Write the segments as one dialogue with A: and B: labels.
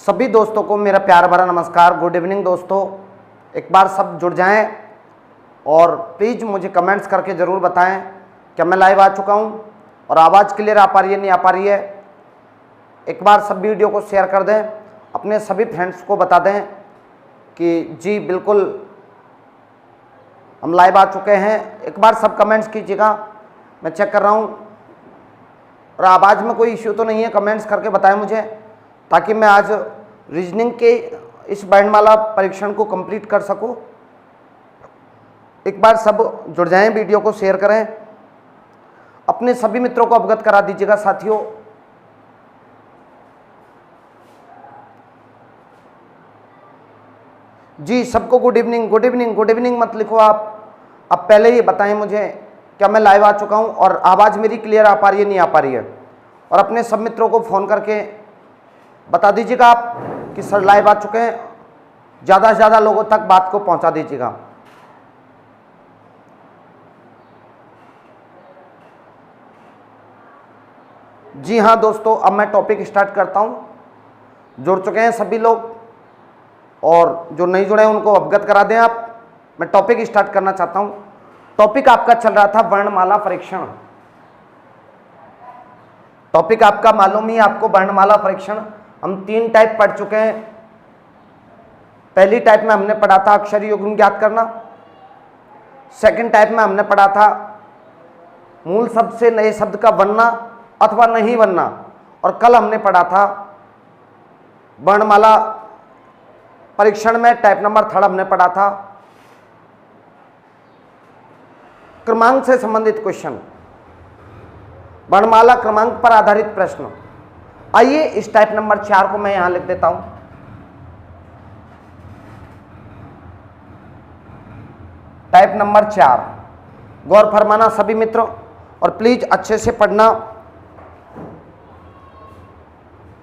A: सभी दोस्तों को मेरा प्यार भरा नमस्कार, गुड इवनिंग दोस्तों। एक बार सब जुड़ जाएं और प्लीज़ मुझे कमेंट्स करके ज़रूर बताएं कि मैं लाइव आ चुका हूं और आवाज़ क्लियर आ पा रही है नहीं आ पा रही है। एक बार सब वीडियो को शेयर कर दें, अपने सभी फ्रेंड्स को बता दें कि जी बिल्कुल हम लाइव आ चुके हैं। एक बार सब कमेंट्स कीजिएगा, मैं चेक कर रहा हूं। और आवाज़ में कोई इश्यू तो नहीं है, कमेंट्स करके बताएं मुझे, ताकि मैं आज रीजनिंग के इस वर्णमाला परीक्षण को कंप्लीट कर सकूं। एक बार सब जुड़ जाएं, वीडियो को शेयर करें, अपने सभी मित्रों को अवगत करा दीजिएगा साथियों। जी सबको good evening, good evening, good evening मत लिखो आप। अब पहले ही बताएं मुझे क्या मैं लाइव आ चुका हूं और आवाज़ मेरी क्लियर आ पा रही है नहीं आ पा रही है। और अपने सब मित्रों को फ़ोन करके बता दीजिएगा आप कि सर लाइव आ चुके हैं। ज़्यादा से ज़्यादा लोगों तक बात को पहुंचा दीजिएगा। जी हाँ दोस्तों, अब मैं टॉपिक स्टार्ट करता हूं। जुड़ चुके हैं सभी लोग और जो नहीं जुड़े हैं उनको अवगत करा दें आप। मैं टॉपिक स्टार्ट करना चाहता हूं। टॉपिक आपका चल रहा था वर्णमाला परीक्षण। टॉपिक आपका मालूम ही आपको, वर्णमाला परीक्षण। हम 3 टाइप पढ़ चुके हैं। पहली टाइप में हमने पढ़ा था अक्षर युग्म ज्ञात करना। सेकंड टाइप में हमने पढ़ा था मूल शब्द से नए शब्द का बनना अथवा नहीं बनना। और कल हमने पढ़ा था वर्णमाला परीक्षण में टाइप नंबर 3 हमने पढ़ा था क्रमांक से संबंधित क्वेश्चन, वर्णमाला क्रमांक पर आधारित प्रश्न। आइए इस टाइप नंबर 4 को मैं यहां लिख देता हूं। टाइप नंबर 4, गौर फरमाना सभी मित्रों और प्लीज अच्छे से पढ़ना।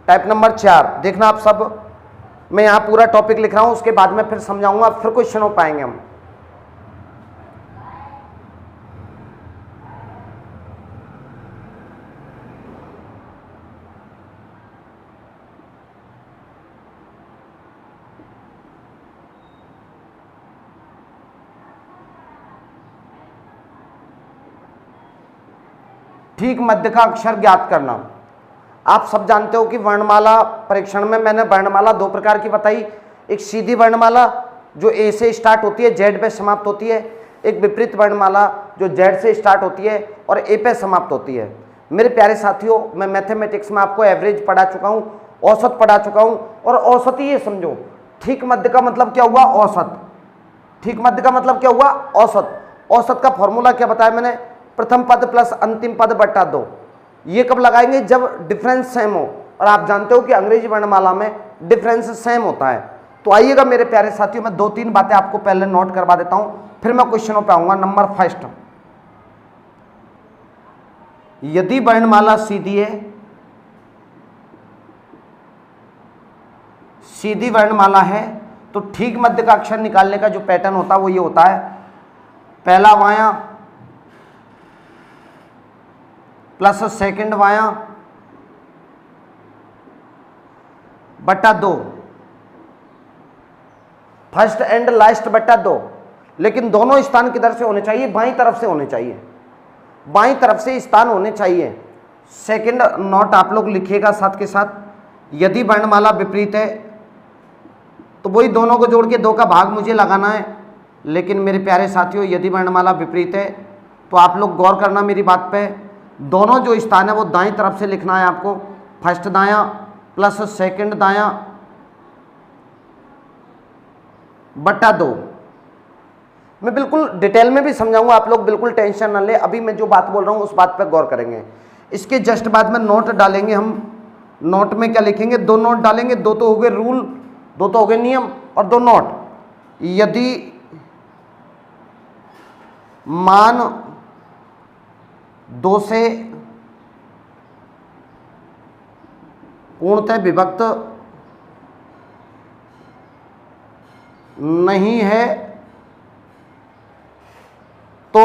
A: टाइप नंबर 4 देखना आप सब। मैं यहां पूरा टॉपिक लिख रहा हूं, उसके बाद में फिर समझाऊंगा, फिर क्वेश्चन हो पाएंगे हम। ठीक मध्य का अक्षर ज्ञात करना। आप सब जानते हो कि वर्णमाला परीक्षण में मैंने वर्णमाला 2 प्रकार की बताई। एक सीधी वर्णमाला जो ए से स्टार्ट होती है, जेड पे समाप्त होती है। एक विपरीत वर्णमाला जो जेड से स्टार्ट होती है और ए पे समाप्त होती है। मेरे प्यारे साथियों, मैं मैथमेटिक्स में आपको एवरेज पढ़ा चुका हूँ, औसत पढ़ा चुका हूँ। और औसत ही ये समझो, ठीक मध्य का मतलब क्या हुआ? औसत। ठीक मध्य का मतलब क्या हुआ? औसत। औसत का फॉर्मूला क्या बताया मैंने? प्रथम पद प्लस अंतिम पद बटा 2। ये कब लगाएंगे? जब डिफरेंस सेम हो। और आप जानते हो कि अंग्रेजी वर्णमाला में डिफरेंस सेम होता है। तो आइएगा मेरे प्यारे साथियों, मैं 2-3 बातें आपको पहले नोट करवा देता हूं, फिर मैं क्वेश्चनों पे आऊंगा। नंबर फर्स्ट, यदि वर्णमाला सीधी है, सीधी वर्णमाला है, तो ठीक मध्य का अक्षर निकालने का जो पैटर्न होता है वो ये होता है, पहला वाया प्लस सेकंड वाया बटा 2, फर्स्ट एंड लास्ट बटा 2। लेकिन दोनों स्थान किधर से होने चाहिए? बाईं तरफ से होने चाहिए। बाईं तरफ से स्थान होने चाहिए। सेकंड नोट आप लोग लिखिएगा साथ के साथ, यदि वर्णमाला विपरीत है तो वही दोनों को जोड़ के 2 का भाग मुझे लगाना है। लेकिन मेरे प्यारे साथियों, यदि वर्णमाला विपरीत है तो आप लोग गौर करना मेरी बात पे, दोनों जो स्थान है वो दाईं तरफ से लिखना है आपको। फर्स्ट दायां प्लस सेकंड दायां बटा 2। मैं बिल्कुल डिटेल में भी समझाऊंगा, आप लोग बिल्कुल टेंशन ना ले। अभी मैं जो बात बोल रहा हूं उस बात पर गौर करेंगे। इसके जस्ट बाद में नोट डालेंगे हम। नोट में क्या लिखेंगे? 2 नोट डालेंगे। 2 तो हो गए रूल, 2 तो हो गए नियम, और 2 नोट। यदि मान 2 से पूर्णतः विभक्त नहीं है तो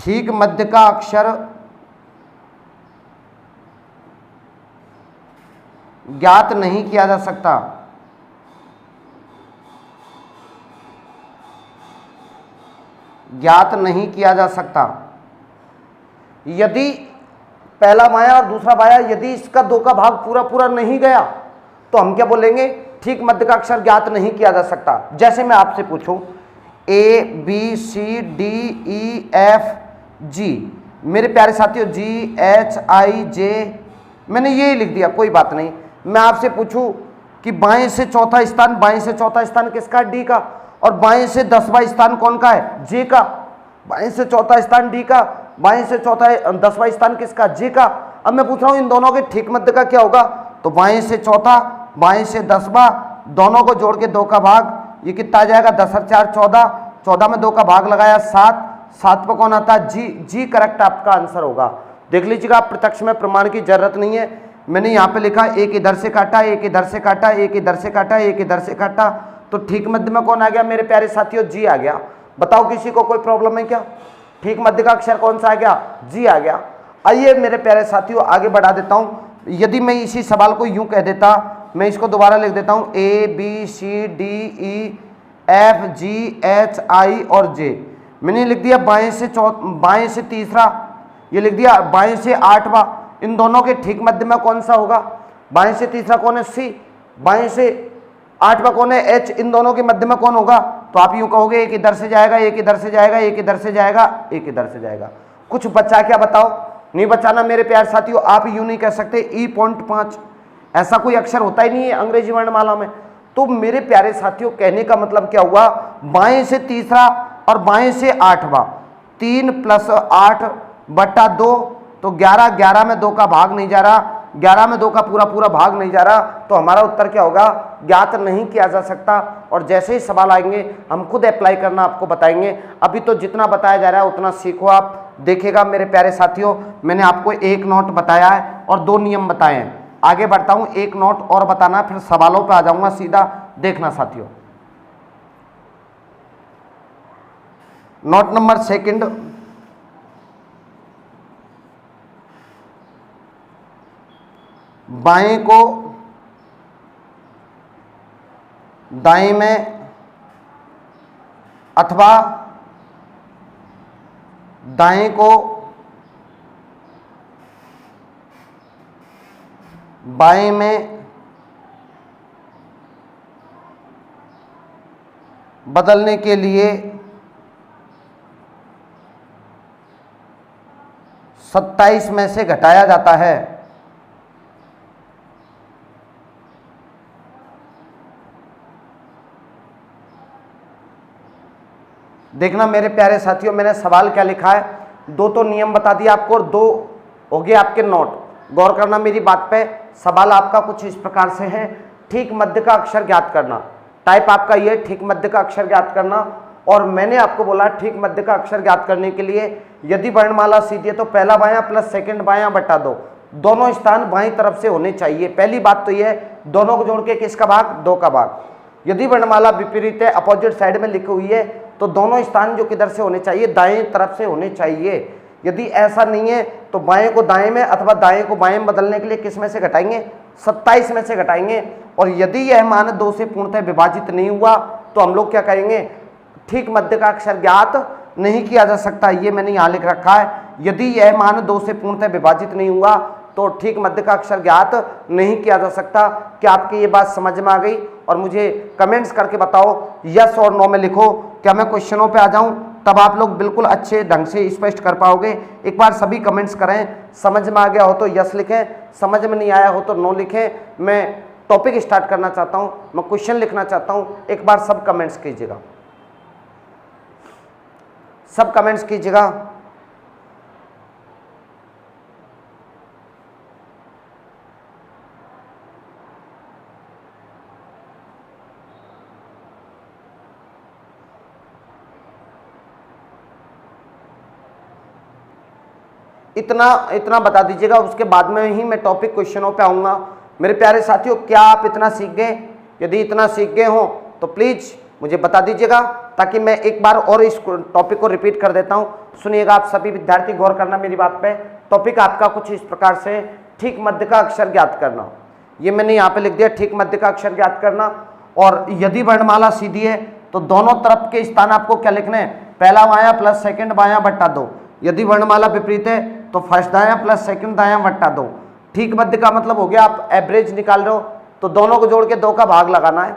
A: ठीक मध्य का अक्षर ज्ञात नहीं किया जा सकता। ज्ञात नहीं किया जा सकता। यदि पहला बायां और दूसरा बायां यदि इसका 2 का भाग पूरा पूरा नहीं गया तो हम क्या बोलेंगे, ठीक मध्य का अक्षर ज्ञात नहीं किया जा सकता। जैसे मैं आपसे पूछूं A B C D E F G, मेरे प्यारे साथियों जी एच आई जे, मैंने ये लिख दिया, कोई बात नहीं। मैं आपसे पूछूं कि बाएं से चौथा स्थान, बाएं से चौथा स्थान किसका, डी का, और बाएं से 10वां स्थान कौन का है, जे का। बाएं से चौथा स्थान डी का, बाएं से चौथा 10वां स्थान किसका, जे का। अब मैं पूछ रहा हूं इन दोनों के ठीक मध्य का क्या होगा, तो बाएं से चौथा, बाएं से 10वां, दोनों को जोड़ के 2 का भाग, ये कितना आ जाएगा, 10 और 4 14, 14 में 2 का भाग लगाया 7, 7 पर कौन आता है, जी। जी करेक्ट आपका आंसर होगा। देख लीजिएगा, प्रत्यक्ष में प्रमाण की जरूरत नहीं है। मैंने यहाँ पे लिखा एक इधर से काटा, एक इधर से काटा, एक इधर से काटा, एक इधर से काटा, तो ठीक मध्य में कौन आ गया मेरे प्यारे साथियों, जी आ गया। बताओ किसी को कोई प्रॉब्लम है क्या, ठीक मध्य का अक्षर कौन सा आ गया, जी आ गया। आइए मेरे प्यारे साथियों आगे बढ़ा देता हूँ। यदि मैं इसी सवाल को यूं कह देता, मैं इसको दोबारा लिख देता हूँ, A B C D E F G H I और जे। मैंने लिख दिया बाएं से तीसरा, ये लिख दिया बाएं से 8वां, इन दोनों के ठीक मध्य में कौन सा होगा, बाएं से तीसरा कौन है, सी, बाएं से 8वां कौन है, एच, इन दोनों के मध्य में कौन होगा, तो आप यूं कहोगे एक इधर से जाएगा, एक इधर से जाएगा, एक इधर से जाएगा, एक इधर से जाएगा। कुछ बचा क्या, बताओ, नहीं बचाना मेरे प्यारे साथियों। आप यूं नहीं कह सकते E.5, ऐसा कोई अक्षर होता ही नहीं है अंग्रेजी वर्णमाला में। तो मेरे प्यारे साथियों कहने का मतलब क्या हुआ, बाएं से तीसरा और बाएं से 8वां, 3 + 8 बटा 2, तो 11, 11 में 2 का भाग नहीं जा रहा, 11 में 2 का पूरा पूरा भाग नहीं जा रहा, तो हमारा उत्तर क्या होगा, ज्ञात नहीं किया जा सकता। और जैसे ही सवाल आएंगे हम खुद अप्लाई करना आपको बताएंगे। अभी तो जितना बताया जा रहा है उतना सीखो आप। देखिएगा मेरे प्यारे साथियों, मैंने आपको एक नोट बताया है और 2 नियम बताए हैं। आगे बढ़ता हूं, एक नोट और बताना, फिर सवालों पे आ जाऊंगा सीधा। देखना साथियों, नोट नंबर 2, बाएं को दाएं में अथवा दाएं को बाएं में बदलने के लिए 27 में से घटाया जाता है। देखना मेरे प्यारे साथियों, मैंने सवाल क्या लिखा है, 2 तो नियम बता दिया आपको और 2 हो गए आपके नोट। गौर करना मेरी बात पे। सवाल आपका कुछ इस प्रकार से है, ठीक मध्य का अक्षर ज्ञात करना। टाइप आपका ये, ठीक मध्य का अक्षर ज्ञात करना। और मैंने आपको बोला ठीक मध्य का अक्षर ज्ञात करने के लिए यदि वर्णमाला सीधी है तो पहला बायां प्लस सेकंड बायां बटा 2, दोनों स्थान बाईं तरफ से होने चाहिए। पहली बात तो ये, दोनों को जोड़ के किसका भाग, 2 का भाग। यदि वर्णमाला विपरीत है, अपोजिट साइड में लिखी हुई है, तो दोनों स्थान जो किधर से होने चाहिए, दाएं तरफ से होने चाहिए। यदि ऐसा नहीं है तो बाएं को दाएं में अथवा दाएं को बाएं में बदलने के लिए किस में से घटाएंगे, 27 में से घटाएंगे। और यदि यह मान 2 से पूर्णतः विभाजित नहीं हुआ तो हम लोग क्या करेंगे, ठीक मध्य का अक्षर ज्ञात नहीं किया जा सकता। ये मैंने यहाँ लिख रखा है, यदि यह मान 2 से पूर्णतः विभाजित नहीं हुआ तो ठीक मध्य का अक्षर ज्ञात नहीं किया जा सकता। क्या आपकी ये बात समझ में आ गई? और मुझे कमेंट्स करके बताओ, यस और नो में लिखो। क्या मैं क्वेश्चनों पे आ जाऊं, तब आप लोग बिल्कुल अच्छे ढंग से स्पष्ट कर पाओगे। एक बार सभी कमेंट्स करें, समझ में आ गया हो तो यस लिखें, समझ में नहीं आया हो तो नो लिखें। मैं टॉपिक स्टार्ट करना चाहता हूं, मैं क्वेश्चन लिखना चाहता हूं। एक बार सब कमेंट्स कीजिएगा, सब कमेंट्स कीजिएगा। इतना बता दीजिएगा, उसके बाद में ही मैं टॉपिक क्वेश्चनों पे आऊँगा। मेरे प्यारे साथियों, क्या आप इतना सीख गए? यदि इतना सीख गए हो तो प्लीज़ मुझे बता दीजिएगा, ताकि मैं एक बार और इस टॉपिक को रिपीट कर देता हूँ। सुनिएगा आप सभी विद्यार्थी, गौर करना मेरी बात पे। टॉपिक आपका कुछ इस प्रकार से, ठीक मध्य का अक्षर ज्ञात करना। ये मैंने यहाँ पे लिख दिया, ठीक मध्य का अक्षर ज्ञात करना। और यदि वर्णमाला सीधी है तो दोनों तरफ के स्थान आपको क्या लिखने हैं, पहला बायां प्लस सेकंड बायां बट्टा 2। यदि वर्णमाला विपरीत है तो फर्स्ट दायां प्लस सेकंड दायां बट्टा 2। ठीक मध्य का मतलब हो गया आप एवरेज निकाल रहे हो तो दोनों को जोड़ के 2 का भाग लगाना है।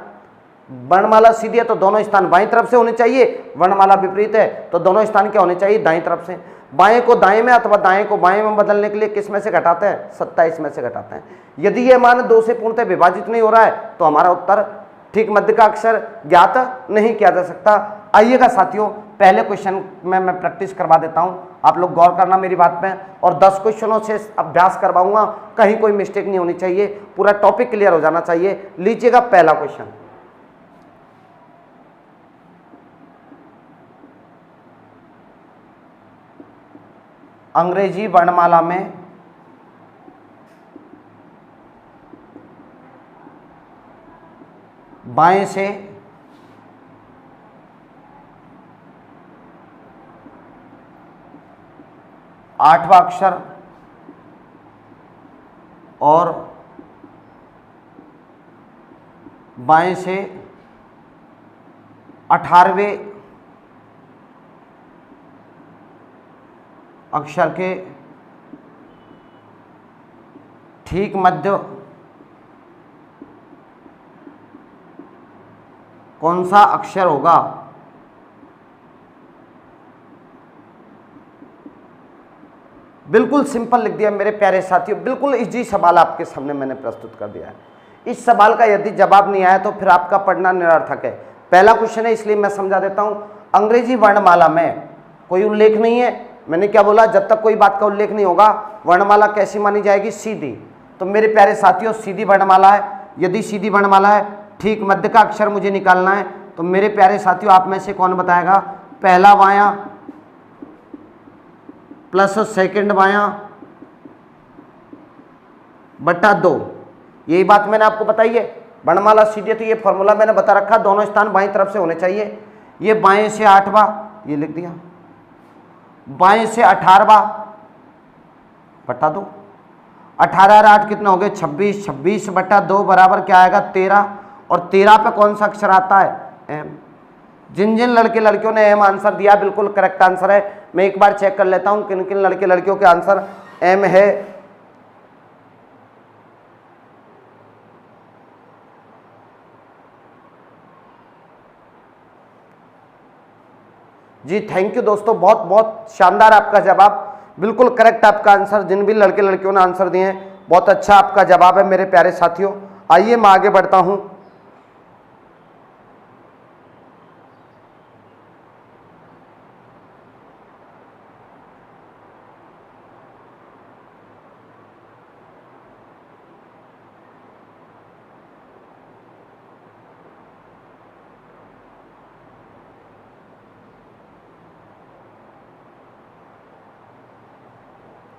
A: वर्णमाला सीधी है तो दोनों स्थान बाईं तरफ से होने चाहिए, वर्णमाला विपरीत है तो दोनों स्थान क्या होने चाहिए, दाईं तरफ से। बाएं को दाएं में अथवा दाएं को बाएं में बदलने के लिए किस में से घटाते हैं, 27 में से घटाते हैं। यदि ये मान 2 से पूर्णतः विभाजित नहीं हो रहा है तो हमारा उत्तर ठीक मध्य का अक्षर ज्ञात नहीं किया जा सकता। आइएगा साथियों, पहले क्वेश्चन में मैं प्रैक्टिस करवा देता हूं, आप लोग गौर करना मेरी बात पे, और 10 क्वेश्चनों से अभ्यास करवाऊंगा, कहीं कोई मिस्टेक नहीं होनी चाहिए, पूरा टॉपिक क्लियर हो जाना चाहिए। लीजिएगा पहला क्वेश्चन। अंग्रेजी वर्णमाला में बाएं से आठवां अक्षर और बाएं से 18वें अक्षर के ठीक मध्य कौन सा अक्षर होगा। बिल्कुल सिंपल लिख दिया मेरे प्यारे साथियों, बिल्कुल इजी सवाल आपके सामने मैंने प्रस्तुत कर दिया है। इस सवाल का यदि जवाब नहीं आया तो फिर आपका पढ़ना निरर्थक है। पहला क्वेश्चन है इसलिए मैं समझा देता हूं। अंग्रेजी वर्णमाला में कोई उल्लेख नहीं है, मैंने क्या बोला, जब तक कोई बात का उल्लेख नहीं होगा वर्णमाला कैसी मानी जाएगी, सीधी। तो मेरे प्यारे साथियों सीधी वर्णमाला है। यदि सीधी वर्णमाला है, ठीक मध्य का अक्षर मुझे निकालना है, तो मेरे प्यारे साथियों आप में से कौन बताएगा, पहला बायां प्लस सेकंड बायां बट्टा 2। यही बात मैंने आपको बताई है। वर्णमाला सीधी तो ये फॉर्मूला मैंने बता रखा, दोनों स्थान बाईं तरफ से होने चाहिए। ये बाएं से 8वां, ये लिख दिया, बाएं से 18वां बट्टा 2। 18 और 8 कितना हो गए, 26। 26 बट्टा 2 बराबर क्या आएगा, 13। और 13 पे कौन सा अक्षर आता है, एम। जिन जिन लड़के लड़कियों ने एम आंसर दिया बिल्कुल करेक्ट आंसर है। मैं एक बार चेक कर लेता हूं किन किन लड़के लड़कियों के आंसर एम है। जी थैंक यू दोस्तों, बहुत बहुत शानदार आपका जवाब, बिल्कुल करेक्ट आपका आंसर। जिन भी लड़के लड़कियों ने आंसर दिए हैं बहुत अच्छा आपका जवाब है मेरे प्यारे साथियों। आइए मैं आगे बढ़ता हूं।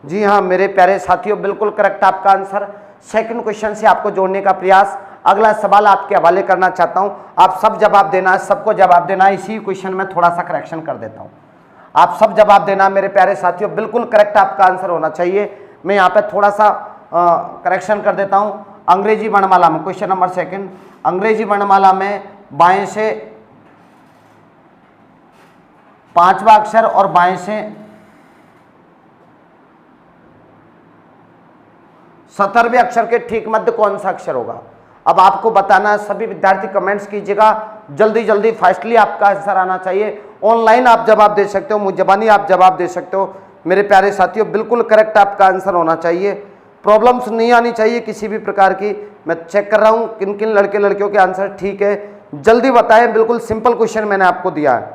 A: जी हाँ मेरे प्यारे साथियों, बिल्कुल करेक्ट आपका आंसर। सेकंड क्वेश्चन से आपको जोड़ने का प्रयास। अगला सवाल आपके हवाले करना चाहता हूं, आप सब जवाब देना है, सबको जवाब देना है। इसी क्वेश्चन में थोड़ा सा करेक्शन कर देता हूं, आप सब जवाब देना मेरे प्यारे साथियों, बिल्कुल करेक्ट आपका आंसर होना चाहिए। मैं यहाँ पे थोड़ा सा करेक्शन कर देता हूँ। अंग्रेजी वर्णमाला में क्वेश्चन नंबर सेकंड, अंग्रेजी वर्णमाला में बाएं से 5वां अक्षर और बाएं से 17वें अक्षर के ठीक मध्य कौन सा अक्षर होगा। अब आपको बताना है, सभी विद्यार्थी कमेंट्स कीजिएगा, जल्दी जल्दी फास्टली आपका आंसर आना चाहिए। ऑनलाइन आप जवाब दे सकते हो, मुझजबानी आप जवाब दे सकते हो मेरे प्यारे साथियों, बिल्कुल करेक्ट आपका आंसर होना चाहिए। प्रॉब्लम्स नहीं आनी चाहिए किसी भी प्रकार की। मैं चेक कर रहा हूँ किन किन लड़के लड़कियों के आंसर ठीक है, जल्दी बताएं। बिल्कुल सिंपल क्वेश्चन मैंने आपको दिया है।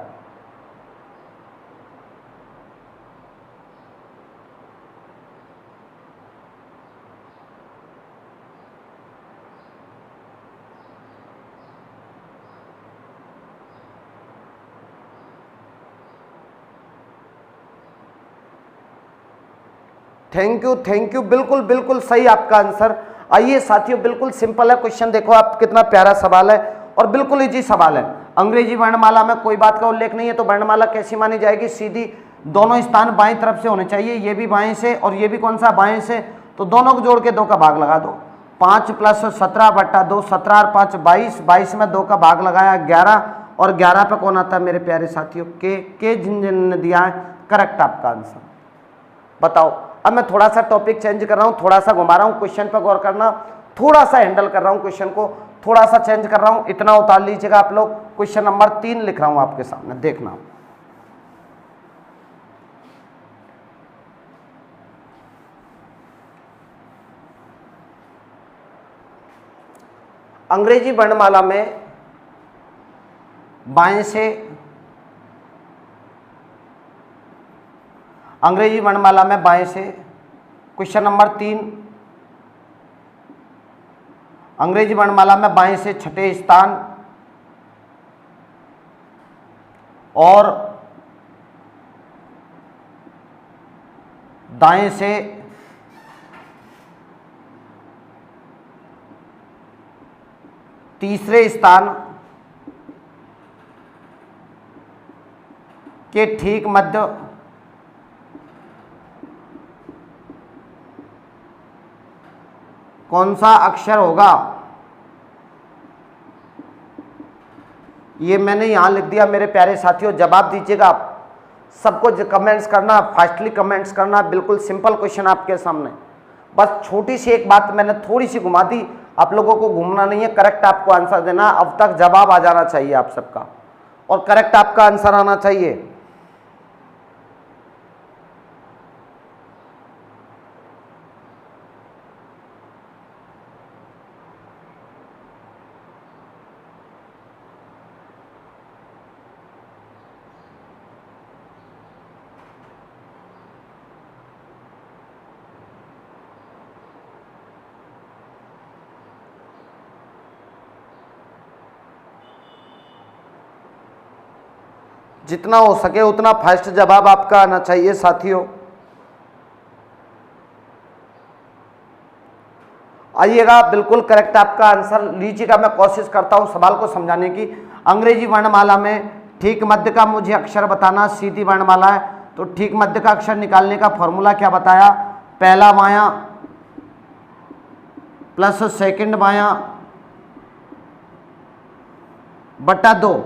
A: थैंक यू, बिल्कुल बिल्कुल सही आपका आंसर। आइए साथियों, बिल्कुल सिंपल है क्वेश्चन, देखो आप कितना प्यारा सवाल है और बिल्कुल इजी सवाल है। अंग्रेजी वर्णमाला में कोई बात का उल्लेख नहीं है तो वर्णमाला कैसी मानी जाएगी, सीधी। दोनों स्थान बाईं तरफ से होने चाहिए, ये भी बाएं से और ये भी कौन सा, बाएं से। तो दोनों को जोड़ के 2 का भाग लगा दो। 5 प्लस 17/2, 17 और 5 22, 22 में 2 का भाग लगाया 11, और 11 पे कौन आता है मेरे प्यारे साथियों? के जिन दिया है करेक्ट आपका आंसर। बताओ, अब मैं थोड़ा सा टॉपिक चेंज कर रहा हूँ, थोड़ा सा घुमा रहा हूँ, क्वेश्चन पर गौर करना, थोड़ा सा हैंडल कर रहा हूँ क्वेश्चन को, थोड़ा सा चेंज कर रहा हूँ, इतना उतार लीजिएगा आप लोग। क्वेश्चन नंबर 3 लिख रहा हूँ आपके सामने, देखना। अंग्रेजी वर्णमाला में बाएं से, अंग्रेजी वर्णमाला में बाएं से, क्वेश्चन नंबर 3, अंग्रेजी वर्णमाला में बाएं से छठे स्थान और दाएं से तीसरे स्थान के ठीक मध्य कौन सा अक्षर होगा? ये मैंने यहां लिख दिया मेरे प्यारे साथियों, जवाब दीजिएगा आप। सबको कमेंट्स करना, फास्टली कमेंट्स करना, बिल्कुल सिंपल क्वेश्चन आपके सामने। बस छोटी सी एक बात मैंने थोड़ी सी घुमा दी, आप लोगों को घूमना नहीं है, करेक्ट आपको आंसर देना। अब तक जवाब आ जाना चाहिए आप सबका, और करेक्ट आपका आंसर आना चाहिए। जितना हो सके उतना फास्ट जवाब आपका आना चाहिए साथियों। आइएगा, बिल्कुल करेक्ट आपका आंसर लीजिएगा। मैं कोशिश करता हूं सवाल को समझाने की। अंग्रेजी वर्णमाला में ठीक मध्य का मुझे अक्षर बताना, सीधी वर्णमाला है तो ठीक मध्य का अक्षर निकालने का फॉर्मूला क्या बताया? पहला बायां प्लस सेकंड बायां बटा 2,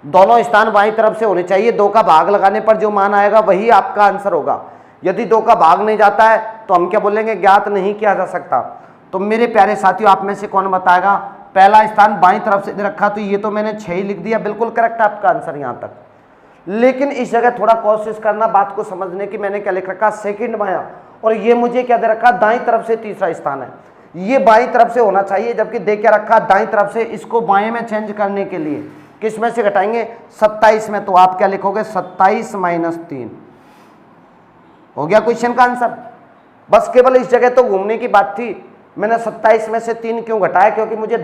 A: दोनों स्थान बाईं तरफ से होने चाहिए। 2 का भाग लगाने पर जो मान आएगा वही आपका आंसर होगा। यदि 2 का भाग नहीं जाता है तो हम क्या बोलेंगे? ज्ञात नहीं किया जा सकता। तो मेरे प्यारे साथियों, आप में से कौन बताएगा? पहला स्थान बाईं तरफ से रखा, तो ये तो मैंने 6 ही लिख दिया, बिल्कुल करेक्ट आपका आंसर यहां तक। लेकिन इस जगह थोड़ा कोशिश करना बात को समझने की। मैंने क्या लिख रखा? सेकंड बायां, और ये मुझे क्या दे रखा? दाईं तरफ से तीसरा स्थान है। ये बाईं तरफ से होना चाहिए, जबकि दे क्या रखा? दाईं तरफ से। इसको बाएं में चेंज करने के लिए किस में से घटाएंगे? 27 में। तो आप क्या लिखोगे? 27 माइनस 3। हो गया क्वेश्चन का आंसर। बस केवल इस जगह तो घूमने की बात थी। मैंने 27 में से 3 क्यों घटाया? क्योंकि मुझे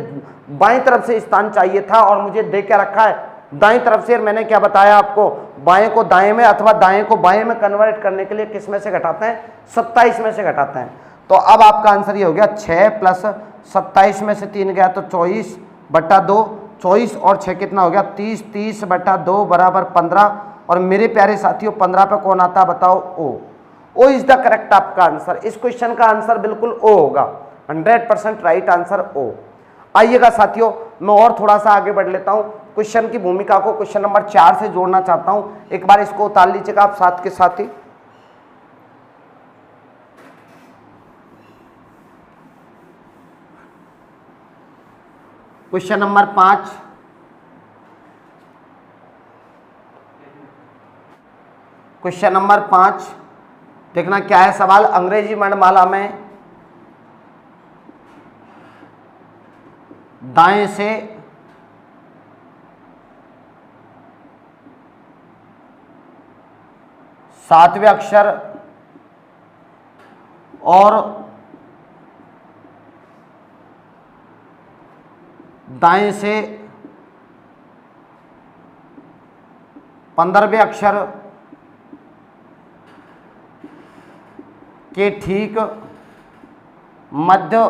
A: बाईं तरफ से स्थान चाहिए था, और मुझे दे क्या रखा है? दाईं तरफ से। मैंने क्या बताया आपको? बाएं को दाएं में अथवा दाएं को बाएं में कन्वर्ट करने के लिए किस में से घटाते हैं? 27 में से घटाते हैं। तो अब आपका आंसर ये हो गया 6 प्लस 27 में से 3 गया तो 24 बटा 2। 24 और 6 कितना हो गया? 30। 30 बटा 2 बराबर 15। और मेरे प्यारे साथियों, 15 पे कौन आता है बताओ? ओ। ओ इज द करेक्ट आपका आंसर। इस क्वेश्चन का आंसर बिल्कुल ओ होगा। 100% राइट आंसर ओ। आइएगा साथियों, मैं और थोड़ा सा आगे बढ़ लेता हूं। क्वेश्चन की भूमिका को क्वेश्चन नंबर 4 से जोड़ना चाहता हूं। एक बार इसको उतार लीजिएगा आप साथ के साथ ही। क्वेश्चन नंबर 5, क्वेश्चन नंबर 5 देखना क्या है सवाल। अंग्रेजी वर्णमाला में दाएं से सातवें अक्षर और दाएं से 15वें अक्षर के ठीक मध्य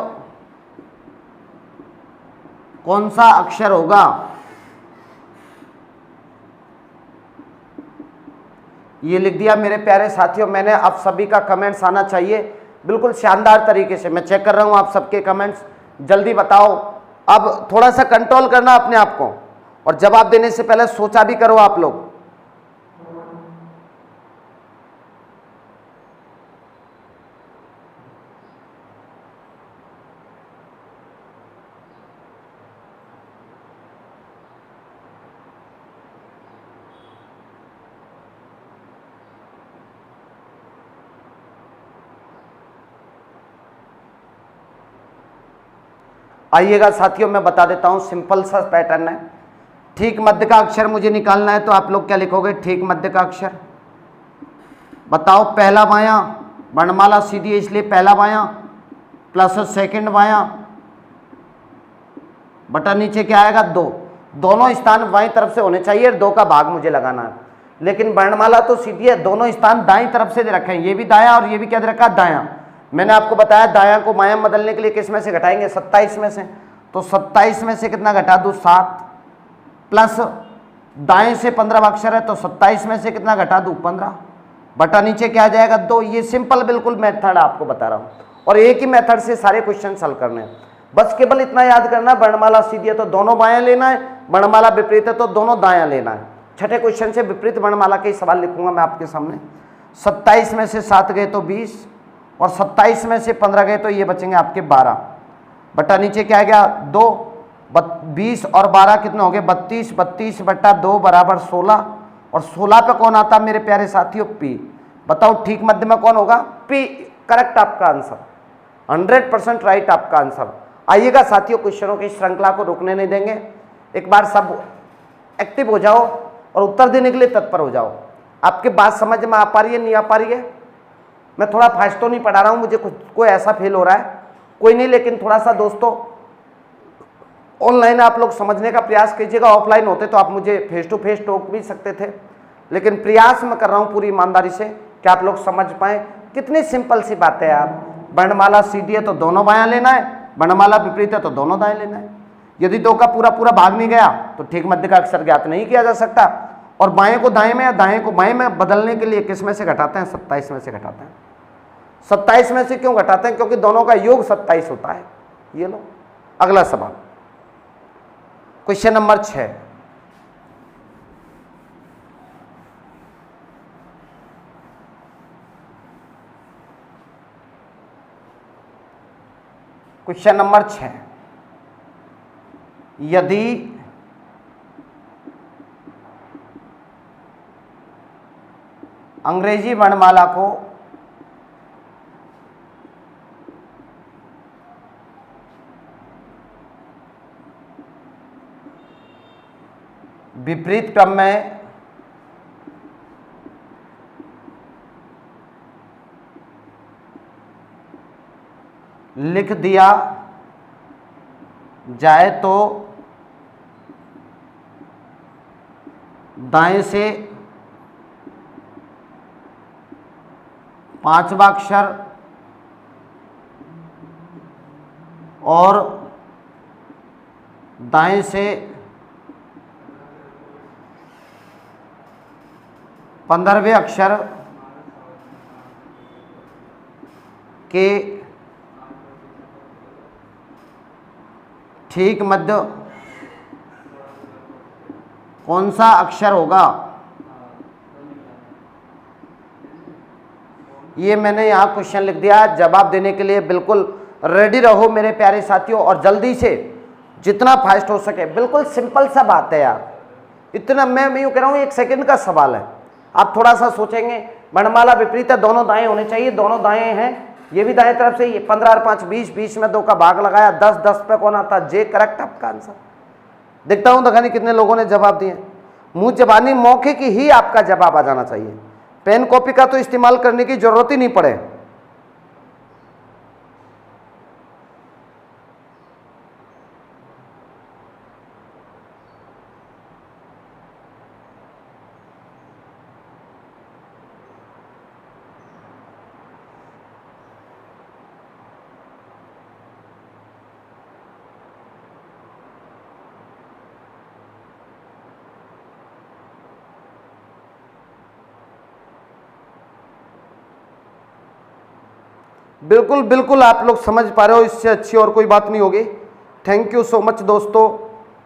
A: कौन सा अक्षर होगा? ये लिख दिया मेरे प्यारे साथियों मैंने। आप सभी का कमेंट्स आना चाहिए बिल्कुल शानदार तरीके से। मैं चेक कर रहा हूं आप सबके कमेंट्स। जल्दी बताओ। अब थोड़ा सा कंट्रोल करना अपने आप को, और जवाब देने से पहले सोचा भी करो आप लोग। आइएगा साथियों, मैं बता देता हूं, सिंपल सा पैटर्न है। ठीक मध्य का अक्षर मुझे निकालना है, तो आप लोग क्या लिखोगे? ठीक मध्य का अक्षर। बताओ, पहला बायां, वर्णमाला सीधी है इसलिए पहला बायां, प्लस सेकंड बायां, बटा नीचे क्या आएगा? 2। दोनों स्थान बाईं तरफ से होने चाहिए, 2 का भाग मुझे लगाना है। लेकिन वर्णमाला तो सीधी है, दोनों स्थान दाईं तरफ से दे रखे हैं, ये भी दायां और ये भी क्या दे रखा है? दायां। मैंने आपको बताया दायां को बायां बदलने के लिए किस में से घटाएंगे? 27 में से। तो 27 में से कितना घटा दूं? 7, प्लस दाएं से 15 अक्षर है, तो 27 में से कितना घटा दूं? 15, बटा नीचे क्या आ जाएगा? 2। ये सिंपल बिल्कुल मेथड आपको बता रहा हूं, और एक ही मेथड से सारे क्वेश्चन सॉल्व करने हैं। बस केवल इतना याद करना, वर्णमाला सीधी है तो दोनों बायां लेना है, वर्णमाला विपरीत है तो दोनों दायां लेना है। छठे क्वेश्चन से विपरीत वर्णमाला के सवाल लिखूंगा मैं आपके सामने। 27 में से 7 गए तो 20, और 27 में से 15 गए तो ये बचेंगे आपके 12, बटा नीचे क्या आ गया? 2। 20 और 12 कितने हो गए? 32। 32 बटा 2 बराबर 16, और 16 पे कौन आता मेरे प्यारे साथियों? पी। बताओ ठीक मध्य में कौन होगा? पी। करेक्ट आपका आंसर, 100% राइट आपका आंसर। आइएगा साथियों, क्वेश्चनों की श्रृंखला को रुकने नहीं देंगे। एक बार सब एक्टिव हो जाओ और उत्तर देने के लिए तत्पर हो जाओ। आपके बात समझ में आ पा रही है, नहीं आ पा रही है? मैं थोड़ा फास्ट तो नहीं पढ़ा रहा हूं, मुझे कोई ऐसा फील हो रहा है, कोई नहीं, लेकिन थोड़ा सा दोस्तों ऑनलाइन आप लोग समझने का प्रयास कीजिएगा। ऑफलाइन होते तो आप मुझे फेस टू फेस टोक भी सकते थे, लेकिन प्रयास मैं कर रहा हूं पूरी ईमानदारी से कि आप लोग समझ पाए। कितनी सिंपल सी बात है यार। वर्णमाला सीधी है तो दोनों बायां लेना है, वर्णमाला विपरीत है तो दोनों दाएं लेना है। यदि 2 का पूरा पूरा भाग नहीं गया तो ठीक मध्य का अक्षर ज्ञात नहीं किया जा सकता। और बाएं को दाएं में या दाएं को बाएं में बदलने के लिए किस में से घटाते हैं? 27 में से घटाते हैं। 27 में से क्यों घटाते हैं? क्योंकि दोनों का योग 27 होता है। ये लो अगला सवाल, क्वेश्चन नंबर 6। क्वेश्चन नंबर 6, यदि अंग्रेजी वर्णमाला को विपरीत क्रम में लिख दिया जाए तो दाएं से 5वां अक्षर और दाएं से 15वें अक्षर के ठीक मध्य कौन सा अक्षर होगा? ये मैंने यहाँ क्वेश्चन लिख दिया। जवाब देने के लिए बिल्कुल रेडी रहो मेरे प्यारे साथियों, और जल्दी से जितना फास्ट हो सके। बिल्कुल सिंपल सा बात है यार, इतना मैं यूँ कह रहा हूँ 1 सेकंड का सवाल है। आप थोड़ा सा सोचेंगे, वर्णमाला विपरीत है, दोनों दाएं होने चाहिए, दोनों दाएं हैं, ये भी दाएं तरफ से। ये 15 और 5 20, 20 में 2 का भाग लगाया, 10, 10 पे कौन आता? जे। करेक्ट आपका आंसर। देखता हूं दिखानी कितने लोगों ने जवाब दिए। मुंह जबानी मौके की ही आपका जवाब आ जाना चाहिए, पेन कॉपी का तो इस्तेमाल करने की जरूरत ही नहीं पड़े। बिल्कुल बिल्कुल आप लोग समझ पा रहे हो, इससे अच्छी और कोई बात नहीं होगी। थैंक यू सो मच दोस्तों,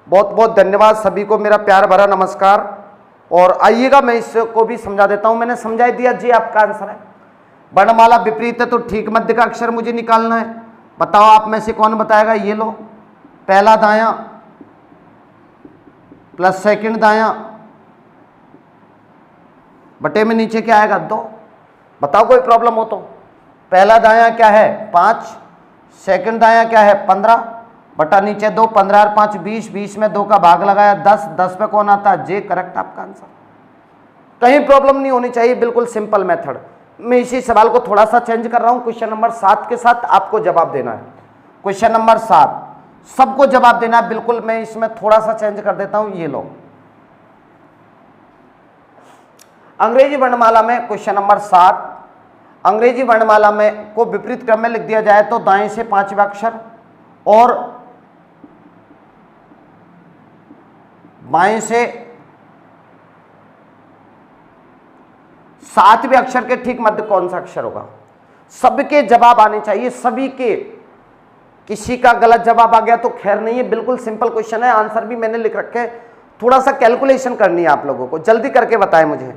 A: बहुत बहुत धन्यवाद सभी को, मेरा प्यार भरा नमस्कार। और आइएगा मैं इसको भी समझा देता हूं। मैंने समझा दिया जी, आपका आंसर है वर्णमाला विपरीत है तो ठीक मध्य का अक्षर मुझे निकालना है। बताओ आप में से कौन बताएगा? ये लो, पहला दायां प्लस सेकंड दायां बटे में नीचे क्या आएगा? 2। बताओ कोई प्रॉब्लम हो तो। पहला दायां क्या है? 5, सेकंड दायां क्या है? 15 बटा नीचे 2, 15 और 5 20, 20 में 2 का भाग लगाया 10, 10 पे कौन आता है? जे। करेक्ट आपका आंसर। कहीं प्रॉब्लम नहीं होनी चाहिए, बिल्कुल सिंपल मेथड। मैं इसी सवाल को थोड़ा सा चेंज कर रहा हूं, क्वेश्चन नंबर 7 के साथ आपको जवाब देना है। क्वेश्चन नंबर 7 सबको जवाब देना है, बिल्कुल। मैं इसमें थोड़ा सा चेंज कर देता हूं, ये लो अंग्रेजी वर्णमाला में क्वेश्चन नंबर 7, अंग्रेजी वर्णमाला में को विपरीत क्रम में लिख दिया जाए तो दाएं से 5वें अक्षर और बाएं से 7वें अक्षर के ठीक मध्य कौन सा अक्षर होगा? सबके जवाब आने चाहिए, सभी के। किसी का गलत जवाब आ गया तो खैर नहीं है, बिल्कुल सिंपल क्वेश्चन है। आंसर भी मैंने लिख रखे, थोड़ा सा कैलकुलेशन करनी है आप लोगों को। जल्दी करके बताएं मुझे।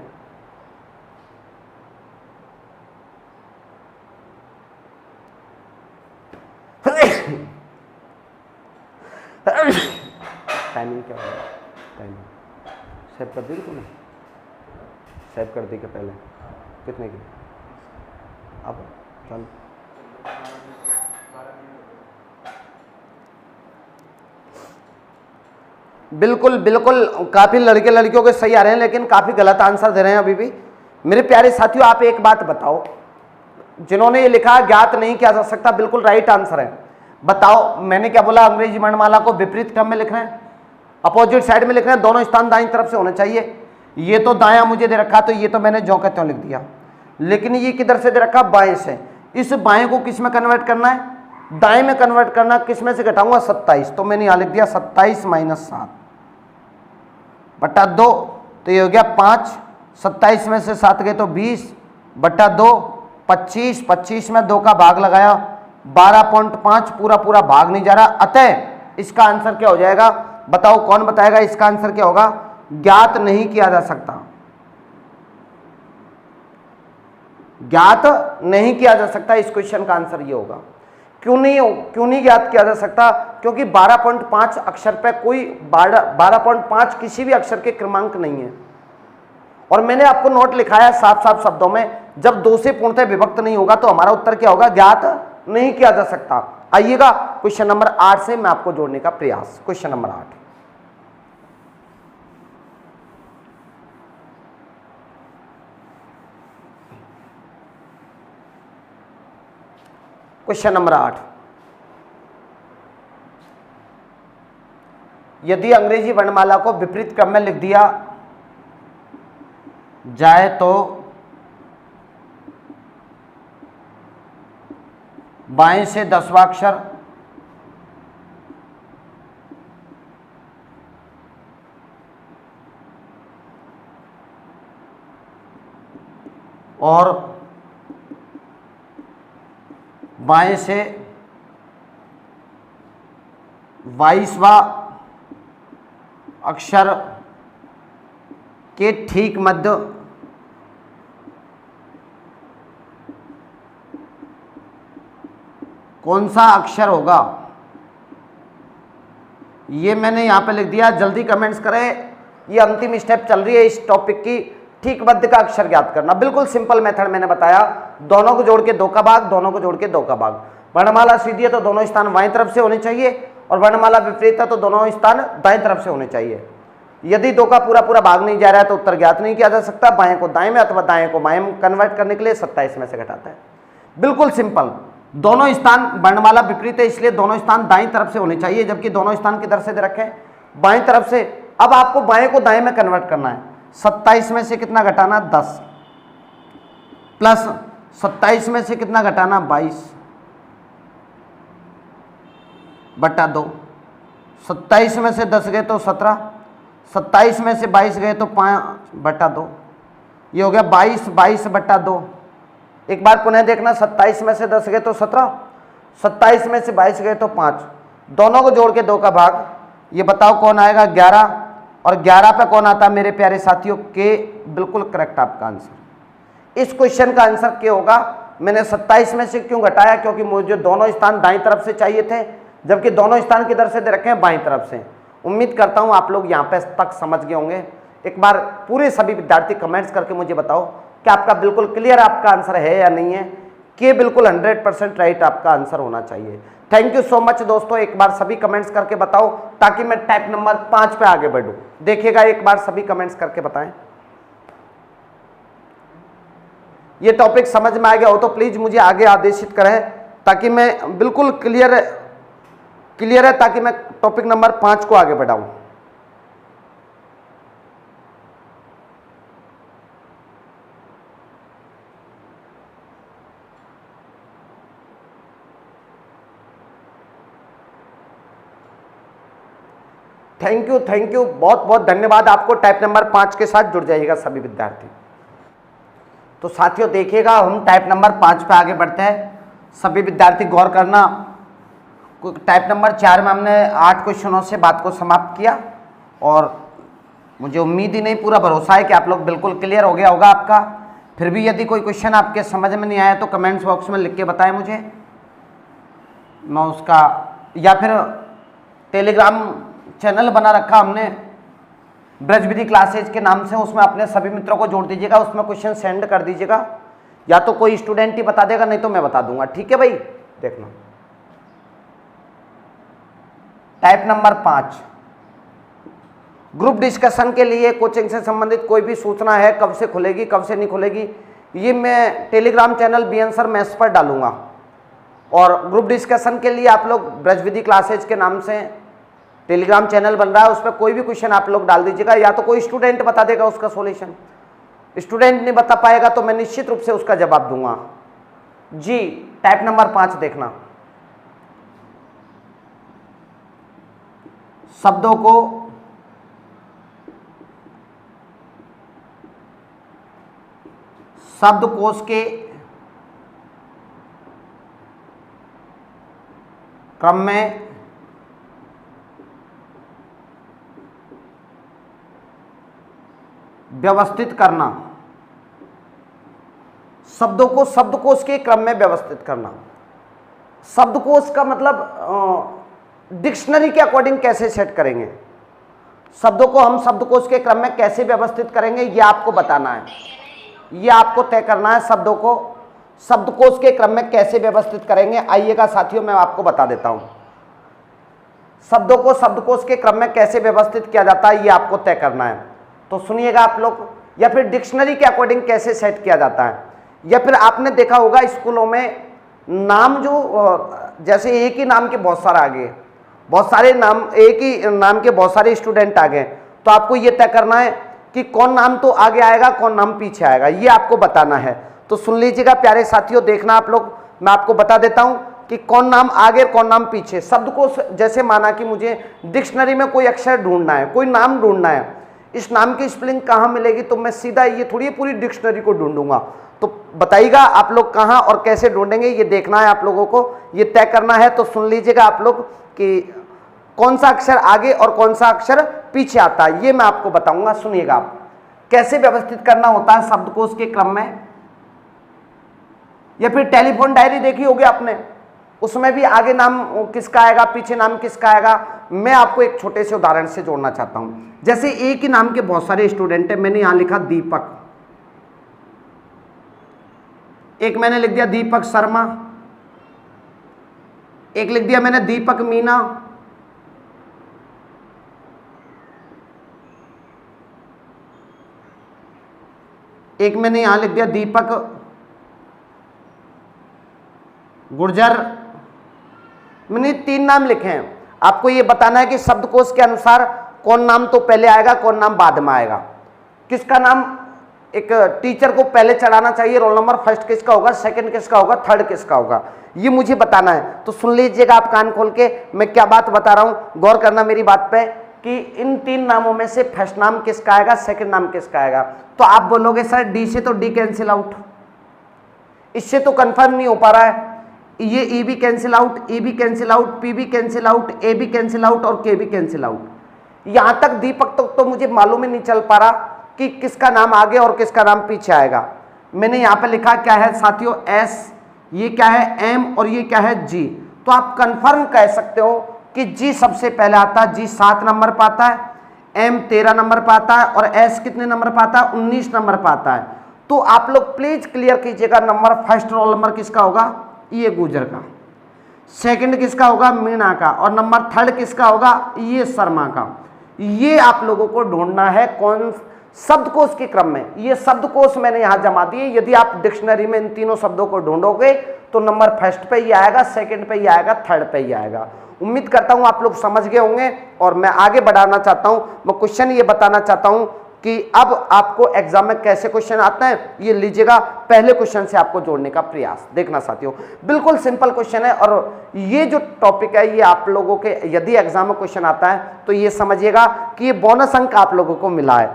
A: टाइमिंग क्या होगा? टाइमिंग सेव कर दी तूने? सेव कर दी क्या पहले? कितने की? अब चल बिल्कुल बिल्कुल, काफ़ी लड़के लड़कियों के सही आ रहे हैं, लेकिन काफ़ी गलत आंसर दे रहे हैं अभी भी। मेरे प्यारे साथियों, आप एक बात बताओ, जिन्होंने ये लिखा ज्ञात नहीं किया जा सकता, बिल्कुल राइट आंसर है। बताओ मैंने क्या बोला? अंग्रेजी वर्णमाला को विपरीत क्रम में लिख रहे हैं, अपोजिट साइड में लिख रहे हैं, दोनों स्थान दाईं तरफ से होने चाहिए। ये तो दायां मुझे दे रखा, तो ये तो मैंने जो कहते हो लिख दिया, लेकिन ये किधर से दे रखा? बाएं से। इस बाएं को किस में कन्वर्ट करना है? दाएं में कन्वर्ट करना। किस में से घटाऊंगा? 27, तो मैंने यहां लिख दिया 27 - 7 बटा 2, तो ये हो गया 5। 27 में से 7 गए तो 20 बटा 2 25, 25 में 2 का भाग लगाया 12.5, पूरा पूरा भाग नहीं जा रहा, अतः इसका आंसर क्या हो जाएगा? बताओ कौन बताएगा इसका आंसर क्या होगा? ज्ञात नहीं किया जा सकता, ज्ञात नहीं किया जा सकता। इस क्वेश्चन का आंसर ये होगा। क्यों नहीं ज्ञात किया जा सकता? क्योंकि 12.5 अक्षर पे कोई 12.5 किसी भी अक्षर के क्रमांक नहीं है। और मैंने आपको नोट लिखाया साफ साफ शब्दों में, जब 2 से पूर्णतः विभक्त नहीं होगा तो हमारा उत्तर क्या होगा? ज्ञात नहीं किया जा सकता। आइएगा क्वेश्चन नंबर 8 से मैं आपको जोड़ने का प्रयास। क्वेश्चन नंबर 8, क्वेश्चन नंबर 8, यदि अंग्रेजी वर्णमाला को विपरीत क्रम में लिख दिया जाए तो बाएं से 10वां अक्षर और बाएं से 22वां अक्षर के ठीक मध्य कौन सा अक्षर होगा? ये मैंने यहां पे लिख दिया। जल्दी कमेंट्स करें, ये अंतिम स्टेप चल रही है इस टॉपिक की। ठीक मध्य का अक्षर ज्ञात करना, बिल्कुल सिंपल मेथड मैंने बताया। दोनों को जोड़ के 2 का भाग, दोनों को जोड़ के 2 का भाग। वर्णमाला सीधी है तो दोनों स्थान बाईं तरफ से होने चाहिए, और वर्णमाला विपरीत है तो दोनों स्थान दाएं तरफ से होने चाहिए। यदि 2 का पूरा पूरा भाग नहीं जा रहा है तो उत्तर ज्ञात नहीं किया जा सकता। बाएं को दाएं में अथवा दाएं को बाएं में कन्वर्ट करने के लिए 27 में से घटाता है। बिल्कुल सिंपल। दोनों स्थान वर्णमाला विपरीत है, इसलिए दोनों स्थान दाईं तरफ से होने चाहिए, जबकि दोनों स्थान किधर से दे रखे हैं? बाईं तरफ से। अब आपको बाएं को दाएं में कन्वर्ट करना है। 27 में से कितना घटाना? 10 प्लस 27 में से कितना घटाना? 22 बटा 2। 27 में से 10 गए तो 17, 27 में से 22 गए तो 5 बटा 2। ये हो गया 22 बटा 2 एक बार पुनः देखना, 27 में से 10 गए तो 17, 27 में से 22 गए तो 5, दोनों को जोड़ के 2 का भाग, ये बताओ कौन आएगा 11, और 11 पे कौन आता है मेरे प्यारे साथियों के, बिल्कुल करेक्ट आपका आंसर। इस क्वेश्चन का आंसर क्या होगा, मैंने 27 में से क्यों घटाया, क्योंकि मुझे दोनों स्थान दाईं तरफ से चाहिए थे, जबकि दोनों स्थान किधर से दे रखे हैं, बाईं तरफ से। उम्मीद करता हूं आप लोग यहां पे तक समझ गए होंगे। एक बार पूरे सभी विद्यार्थी कमेंट्स करके मुझे बताओ कि आपका बिल्कुल क्लियर आपका आंसर है या नहीं है, कि बिल्कुल 100% राइट आपका आंसर होना चाहिए। थैंक यू सो मच दोस्तों, एक बार सभी कमेंट्स करके बताओ ताकि मैं टाइप नंबर 5 पे आगे बढ़ूं। देखिएगा एक बार सभी कमेंट्स करके बताएं। ये टॉपिक समझ में आ गया हो तो प्लीज मुझे आगे आदेशित करें, ताकि मैं बिल्कुल क्लियर है, ताकि मैं टॉपिक नंबर 5 को आगे बढ़ाऊं। थैंक यू, बहुत बहुत धन्यवाद आपको। टाइप नंबर 5 के साथ जुड़ जाइएगा सभी विद्यार्थी। तो साथियों देखिएगा, हम टाइप नंबर 5 पे आगे बढ़ते हैं। सभी विद्यार्थी गौर करना, टाइप नंबर 4 में हमने 8 क्वेश्चनों से बात को समाप्त किया, और मुझे उम्मीद ही नहीं, पूरा भरोसा है कि आप लोग बिल्कुल क्लियर हो गया होगा आपका। फिर भी यदि कोई क्वेश्चन आपके समझ में नहीं आया तो कमेंट्स बॉक्स में लिख के बताएं मुझे, मैं उसका, या फिर टेलीग्राम चैनल बना रखा हमने ब्रजविधि क्लासेज के नाम से, उसमें अपने सभी मित्रों को जोड़ दीजिएगा, उसमें क्वेश्चन सेंड कर दीजिएगा, या तो कोई स्टूडेंट ही बता देगा, नहीं तो मैं बता दूंगा। ठीक है भाई, देखना टाइप नंबर 5, ग्रुप डिस्कशन के लिए कोचिंग से संबंधित कोई भी सूचना है, कब से खुलेगी कब से नहीं खुलेगी, ये मैं Telegram channel BN sir maths पर डालूंगा। और ग्रुप डिस्कशन के लिए आप लोग ब्रजविधि क्लासेज के नाम से टेलीग्राम चैनल बन रहा है, उस पर कोई भी क्वेश्चन आप लोग डाल दीजिएगा, या तो कोई स्टूडेंट बता देगा उसका सॉल्यूशन, स्टूडेंट नहीं बता पाएगा तो मैं निश्चित रूप से उसका जवाब दूंगा जी। टाइप नंबर 5 देखना, शब्दों को शब्दकोश के क्रम में व्यवस्थित करना, शब्दों को शब्दकोश के क्रम में व्यवस्थित करना। शब्दकोश का मतलब डिक्शनरी के अकॉर्डिंग कैसे सेट करेंगे, शब्दों को हम शब्दकोश के क्रम में कैसे व्यवस्थित करेंगे, ये आपको बताना है, ये आपको तय करना है। शब्दों को शब्दकोश के क्रम में कैसे व्यवस्थित करेंगे, आइएगा साथियों मैं आपको बता देता हूं। शब्दों को शब्दकोश के क्रम में कैसे व्यवस्थित किया जाता है, ये आपको तय करना है, तो सुनिएगा आप लोग। या फिर डिक्शनरी के अकॉर्डिंग कैसे सेट किया जाता है, या फिर आपने देखा होगा स्कूलों में नाम जो, जैसे एक ही नाम के बहुत सारे आ गए, बहुत सारे नाम, एक ही नाम के बहुत सारे स्टूडेंट आ गए, तो आपको ये तय करना है कि कौन नाम तो आगे आएगा, कौन नाम पीछे आएगा, ये आपको बताना है। तो सुन लीजिएगा प्यारे साथियों, देखना आप लोग, मैं आपको बता देता हूं कि कौन नाम आगे कौन नाम पीछे। शब्द को, जैसे माना कि मुझे डिक्शनरी में कोई अक्षर ढूंढना है, कोई नाम ढूंढना है, इस नाम की स्पेलिंग कहाँ मिलेगी, तो मैं सीधा ये थोड़ी पूरी डिक्शनरी को ढूंढूंगा। तो बताइएगा आप लोग कहाँ और कैसे ढूंढेंगे, ये देखना है आप लोगों को, ये तय करना है। तो सुन लीजिएगा आप लोग कि कौन सा अक्षर आगे और कौन सा अक्षर पीछे आता है, ये मैं आपको बताऊंगा। सुनिएगा आप कैसे व्यवस्थित करना होता है शब्दकोश के क्रम में। या फिर टेलीफोन डायरी देखी होगी आपने, उसमें भी आगे नाम किसका आएगा, पीछे नाम किसका आएगा। मैं आपको एक छोटे से उदाहरण से जोड़ना चाहता हूं। जैसे एक ही नाम के बहुत सारे स्टूडेंट हैं, मैंने यहां लिखा दीपक, एक मैंने लिख दिया दीपक शर्मा, एक लिख दिया मैंने दीपक मीना, एक मैंने यहां लिख दिया दीपक गुर्जर। मैंने 3 नाम लिखे हैं। आपको ये बताना है कि शब्दकोश के अनुसार कौन नाम तो पहले आएगा, कौन नाम बाद में आएगा, किसका नाम एक टीचर को पहले चढ़ाना चाहिए, रोल नंबर फर्स्ट किसका होगा, सेकंड किसका होगा, थर्ड किसका होगा, ये मुझे बताना है। तो सुन लीजिएगा आप कान खोल के, मैं क्या बात बता रहा हूं, गौर करना मेरी बात पे कि इन 3 नामों में से फर्स्ट नाम किसका आएगा, सेकंड नाम किसका आएगा। तो आप बोलोगे सर डी से तो डी कैंसिल आउट, इससे तो कंफर्म नहीं हो पा रहा है। ये ई भी कैंसिल आउट, ई भी कैंसिल आउट, पी भी कैंसिल आउट, ए भी कैंसिल आउट और के भी कैंसिल आउट। यहां तक दीपक तक तो मुझे मालूम ही नहीं चल पा रहा कि किसका नाम आगे और किसका नाम पीछे आएगा। मैंने यहां पे लिखा क्या है साथियों, एस, ये क्या है एम और ये क्या है जी। तो आप कंफर्म कह सकते हो कि जी सबसे पहले आता है, जी 7 नंबर पर आता है, एम 13 नंबर पर आता है और एस कितने नंबर पर आता है, 19 नंबर पर आता है। तो आप लोग प्लीज क्लियर कीजिएगा, नंबर फर्स्ट रोल नंबर किसका होगा, ये गुजर का, सेकंड किसका होगा, मीणा का, और नंबर थर्ड किसका होगा, ये शर्मा का। ये आप लोगों को ढूंढना है कौन शब्दकोश के क्रम में। ये शब्दकोश मैंने यहां जमा दिए। यदि आप डिक्शनरी में इन तीनों शब्दों को ढूंढोगे तो नंबर फर्स्ट पे ही आएगा, सेकंड पे ही आएगा, थर्ड पे ही आएगा। उम्मीद करता हूं आप लोग समझ गए होंगे। और मैं आगे बढ़ाना चाहता हूं, मैं क्वेश्चन ये बताना चाहता हूं कि अब आपको एग्जाम में कैसे क्वेश्चन आते हैं, ये लीजिएगा। पहले क्वेश्चन से आपको जोड़ने का प्रयास देखना साथियों, बिल्कुल सिंपल क्वेश्चन है। और ये जो टॉपिक है ये आप लोगों के यदि एग्जाम में क्वेश्चन आता है तो ये समझिएगा कि ये बोनस अंक आप लोगों को मिला है,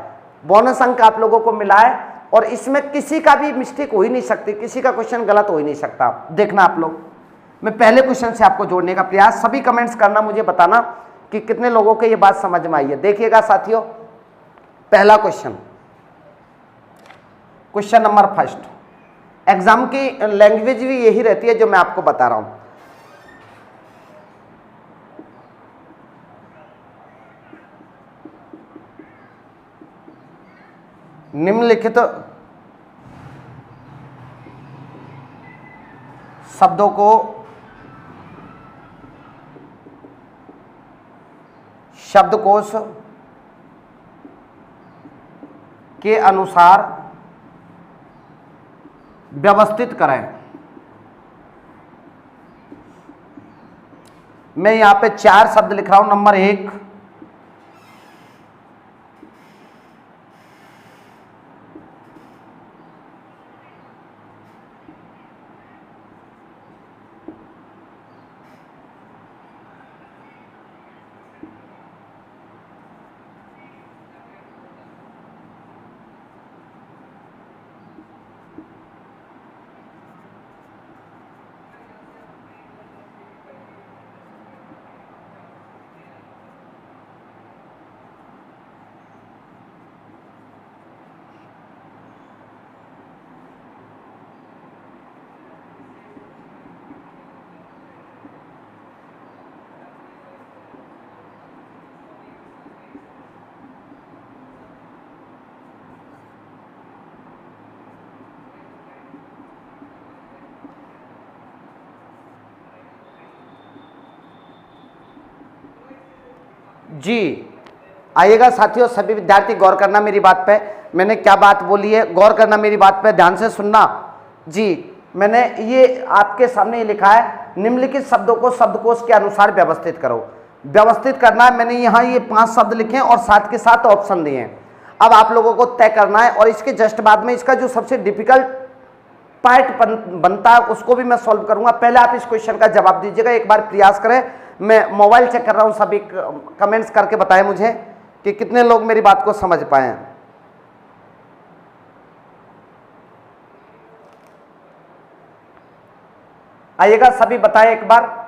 A: बोनस अंक आप लोगों को मिला है। और इसमें किसी का भी मिस्टेक हो ही नहीं सकती, किसी का क्वेश्चन गलत हो ही नहीं सकता। देखना आप लोग, मैं पहले क्वेश्चन से आपको जोड़ने का प्रयास, सभी कमेंट्स करना, मुझे बताना कि कितने लोगों को ये बात समझ में आई है। देखिएगा साथियों, पहला question, question number first. Exam की लैंग्वेज भी यही रहती है जो मैं आपको बता रहा हूं। निम्नलिखित शब्दों को शब्दकोश के अनुसार व्यवस्थित करें। मैं यहां पे 4 शब्द लिख रहा हूं। नंबर 1, जी आइएगा साथियों, सभी विद्यार्थी गौर करना मेरी बात पे। मैंने क्या बात बोली है, गौर करना मेरी बात पे, ध्यान से सुनना। जी मैंने ये आपके सामने ये लिखा है, निम्नलिखित शब्दों को शब्दकोश के अनुसार व्यवस्थित करो। व्यवस्थित करना है, मैंने यहाँ ये 5 शब्द लिखे हैं और साथ के साथ ऑप्शन दिए हैं। अब आप लोगों को तय करना है और इसके जस्ट बाद में इसका जो सबसे डिफिकल्ट पार्ट बनता है उसको भी मैं सॉल्व करूंगा। पहले आप इस क्वेश्चन का जवाब दीजिएगा, एक बार प्रयास करें। मैं मोबाइल चेक कर रहा हूं, सभी कमेंट्स करके बताएं मुझे कि कितने लोग मेरी बात को समझ पाए हैं। आइएगा सभी बताएं एक बार।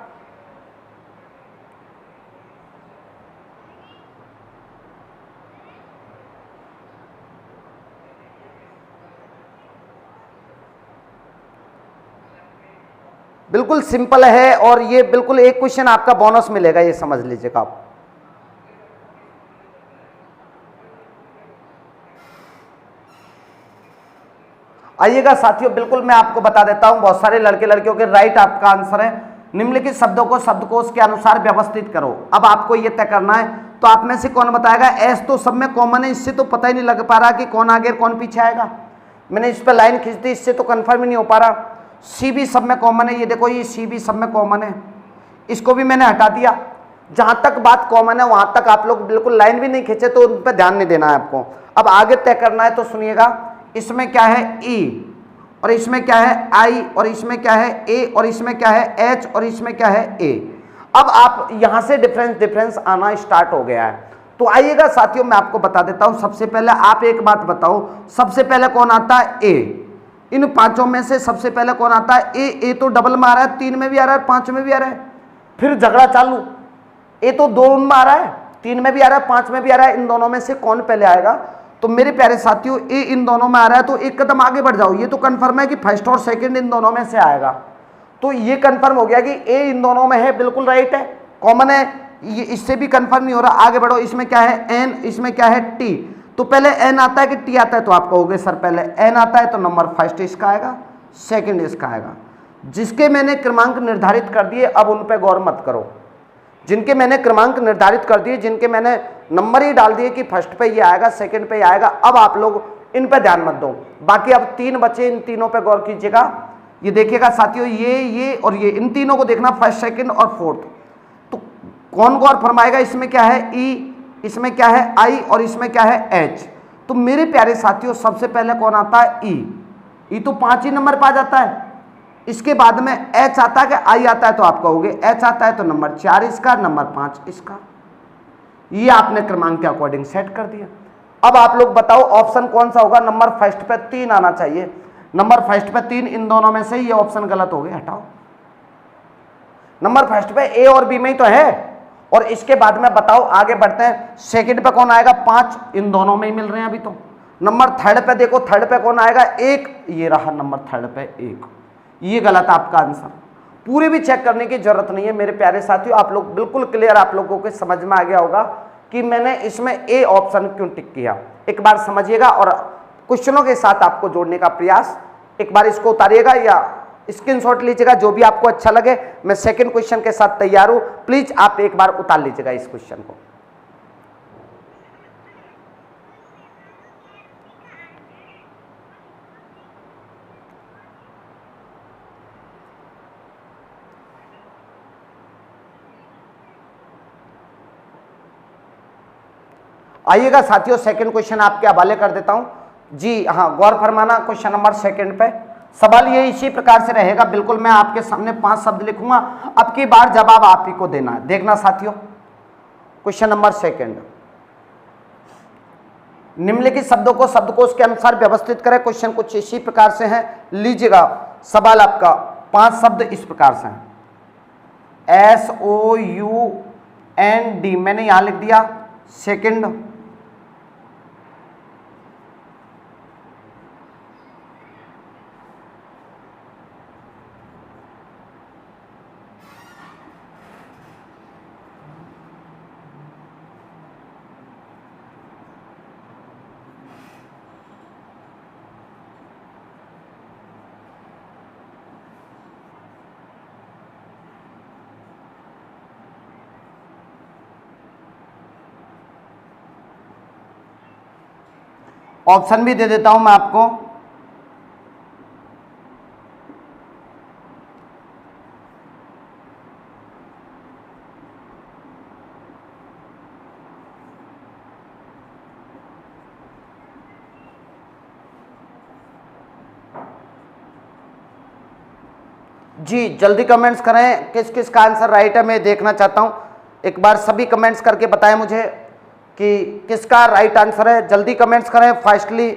A: बिल्कुल सिंपल है और ये बिल्कुल एक क्वेश्चन आपका बोनस मिलेगा, ये समझ लीजिएगा आप। आइएगा साथियों, बिल्कुल मैं आपको बता देता हूं, बहुत सारे लड़के लड़कियों के राइट आपका आंसर है। निम्नलिखित शब्दों को शब्दकोश के अनुसार व्यवस्थित करो। अब आपको यह तय करना है, तो आप में से कौन बताएगा। एस तो सब में कॉमन है, इससे तो पता ही नहीं लग पा रहा कि कौन आगे कौन पीछे आएगा। मैंने इस पर लाइन खींच दी, इससे तो कंफर्म ही नहीं हो पा रहा। सी भी सब में कॉमन है, ये देखो ये सी भी सब में कॉमन है, इसको भी मैंने हटा दिया। जहां तक बात कॉमन है वहां तक आप लोग बिल्कुल लाइन भी नहीं खींचे, तो उन पर ध्यान नहीं देना है आपको। अब आगे तय करना है, तो सुनिएगा, इसमें क्या है ई, और इसमें क्या है आई, और इसमें क्या है ए, और इसमें क्या है एच, और इसमें क्या है ए। अब आप यहां से डिफरेंस आना स्टार्ट हो गया है। तो आइएगा साथियों, मैं आपको बता देता हूं। सबसे पहले आप एक बात बताओ, सबसे पहले कौन आता है, ए। इन पांचों में से सबसे पहले कौन आता है? ए तो डबल में आ रहा है, 3 में भी आ रहा है, 5 में भी आ रहा है। फिर झगड़ा चालू, ए तो 2 में आ रहा है, 3 में भी आ रहा है, 5 में भी आ रहा है, इन दोनों में से कौन पहले आएगा? तो मेरे प्यारे साथियों, ए इन दोनों में आ रहा है तो एक कदम आगे बढ़ जाओ। ये तो कंफर्म है कि फर्स्ट और सेकंड इन दोनों में से आएगा। तो ये कंफर्म हो गया कि ए इन दोनों में है, बिल्कुल राइट है, कॉमन है। ये इससे भी कंफर्म नहीं हो रहा, आगे बढ़ो। इसमें क्या है? एन, इसमें क्या है? टी। तो पहले एन आता है कि टी आता है? तो आप कहोगे सर पहले एन आता है तो नंबर फर्स्ट इसका आएगा, सेकंड इसका आएगा। जिसके मैंने क्रमांक निर्धारित कर दिए अब उन पे गौर मत करो। जिनके मैंने क्रमांक निर्धारित कर दिए, जिनके मैंने नंबर ही डाल दिए कि फर्स्ट पे ये आएगा, सेकंड पे ये आएगा, अब आप लोग इन पे ध्यान मत दो। बाकी अब 3 बचे, इन तीनों पे गौर कीजिएगा। ये देखिएगा साथियों, ये और ये, इन तीनों को देखना, फर्स्ट, सेकंड और फोर्थ। तो कौन गौर फरमाएगा? इसमें क्या है? ई, इसमें क्या है? आई, और इसमें क्या है? एच। तो मेरे प्यारे साथियों, सबसे पहले कौन आता है? ई तो 5 ही नंबर पे आ जाता है। इसके बाद में एच आता है कि आई आता है? तो आप कहोगे एच आता है तो नंबर 4 इसका, नंबर 5 इसका। ये आपने क्रमांक के अकॉर्डिंग सेट कर दिया। अब आप लोग बताओ ऑप्शन कौन सा होगा? नंबर फर्स्ट पे 3 आना चाहिए। नंबर फर्स्ट पे 3, इन दोनों में से ये ऑप्शन गलत हो गया, हटाओ। नंबर फर्स्ट पे ए और बी में ही तो है। और इसके बाद में बताओ, आगे बढ़ते हैं, सेकंड पे कौन आएगा? 5, इन दोनों में ही मिल रहे हैं अभी तो। नंबर थर्ड पे देखो, थर्ड पे कौन आएगा? 1, ये रहा नंबर थर्ड पे 1। ये गलत आपका आंसर। पूरे भी चेक करने की जरूरत नहीं है मेरे प्यारे साथियों, आप लोग बिल्कुल क्लियर, आप लोगों को समझ में आ गया होगा कि मैंने इसमें ए ऑप्शन क्यों टिक किया। एक बार समझिएगा और क्वेश्चनों के साथ आपको जोड़ने का प्रयास, एक बार इसको उतारिएगा या स्क्रीनशॉट लीजिएगा, जो भी आपको अच्छा लगे। मैं सेकंड क्वेश्चन के साथ तैयार हूं, प्लीज आप एक बार उतार लीजिएगा इस क्वेश्चन को। आइएगा साथियों, सेकंड क्वेश्चन आपके हवाले कर देता हूं जी। हाँ, गौर फरमाना क्वेश्चन नंबर सेकंड पे। सवाल ये इसी प्रकार से रहेगा, बिल्कुल मैं आपके सामने 5 शब्द लिखूंगा, अब की बार जवाब आप ही को देना है। देखना साथियों, क्वेश्चन नंबर सेकंड, निम्नलिखित शब्दों को शब्दकोश के अनुसार व्यवस्थित करें। क्वेश्चन कुछ इसी प्रकार से है, लीजिएगा। सवाल आपका 5 शब्द इस प्रकार से हैं, SOUND, मैंने यहां लिख दिया। सेकंड, ऑप्शन भी दे देता हूं मैं आपको। जी जल्दी कमेंट्स करें, किस किस का आंसर राइट है, मैं देखना चाहता हूं। एक बार सभी कमेंट्स करके बताएं मुझे कि किसका राइट आंसर है। जल्दी कमेंट्स करें, फास्टली